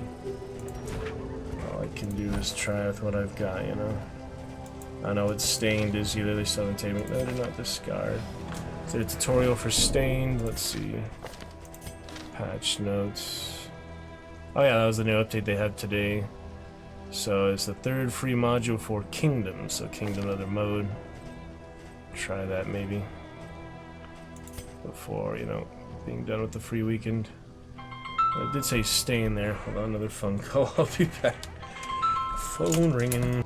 all I can do is try with what I've got, you know. I know it's Stained is either they still haven't taken. No, they're not discard. Is it a tutorial for Stained? Let's see. Patch notes. Oh yeah, that was the new update they had today. So it's the third free module for Kingdom. So Kingdom, another mode. Try that maybe. Before, you know, being done with the free weekend. I did say stay in there. Hold on, another phone call. I'll be back. Phone ringing.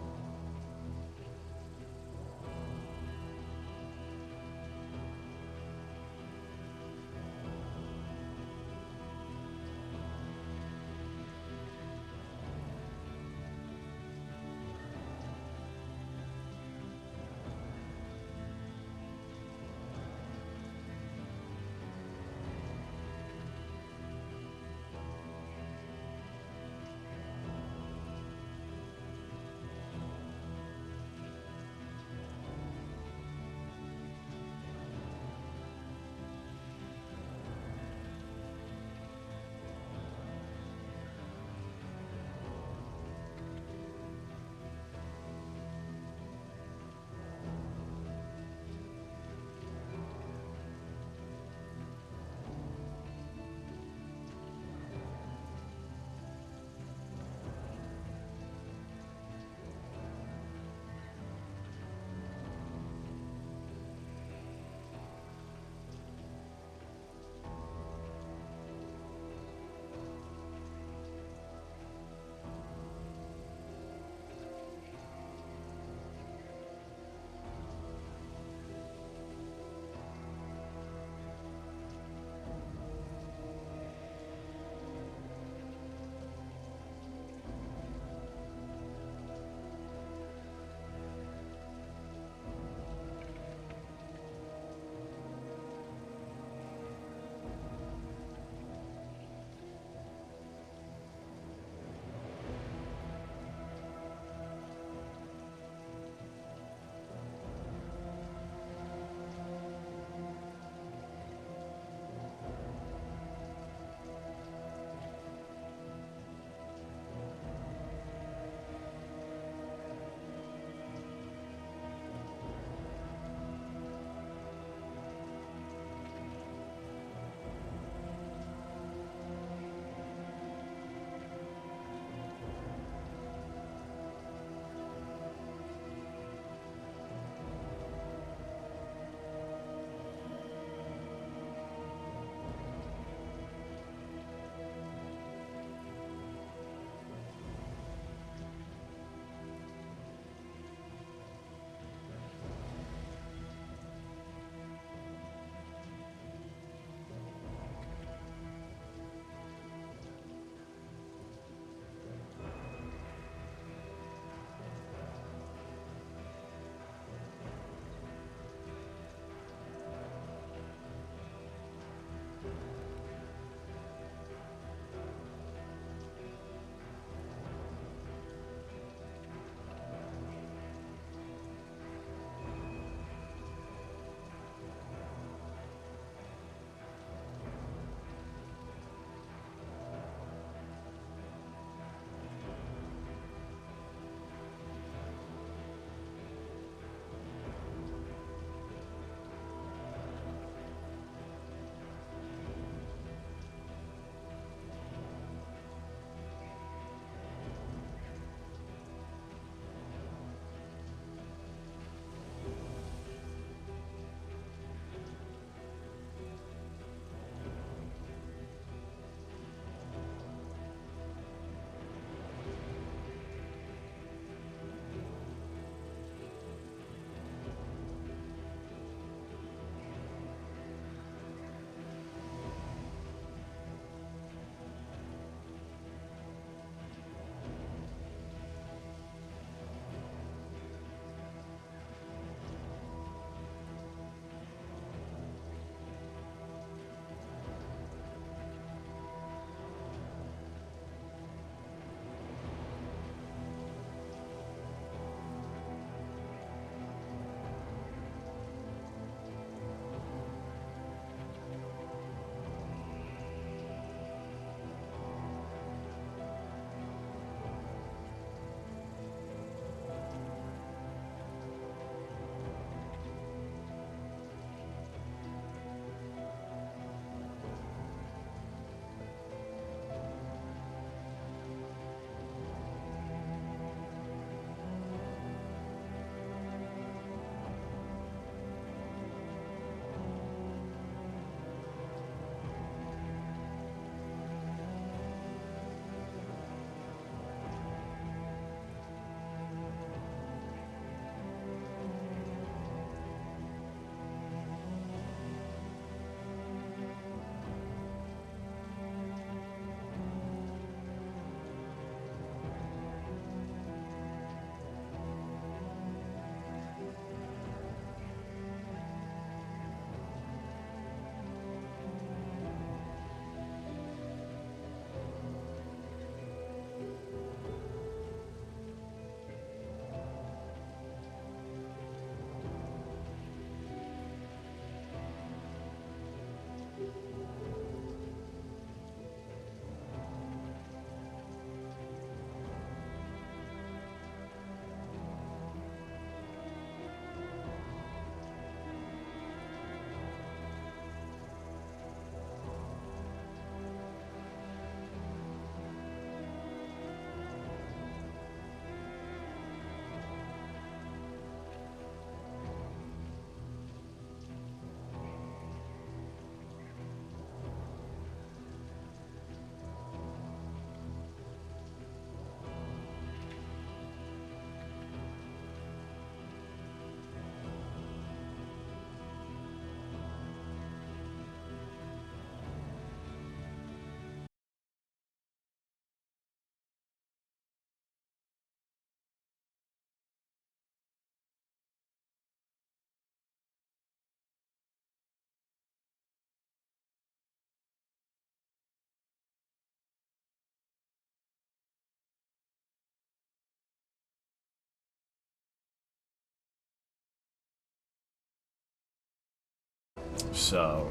So,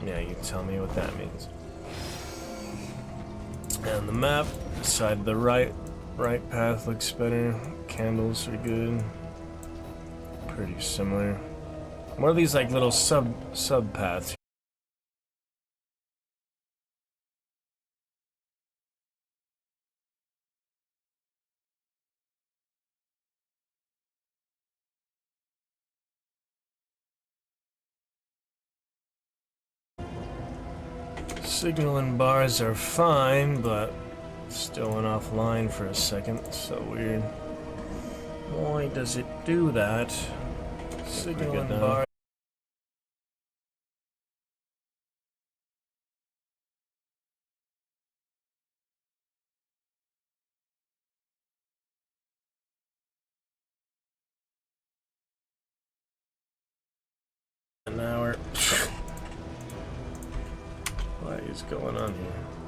yeah, you tell me what that means. And the map, side the right path looks better. Candles are good. Pretty similar. One of these like little sub paths. Signal and bars are fine, but still went offline for a second. So weird. Why does it do that? Signal and bars. An hour. What is going on here?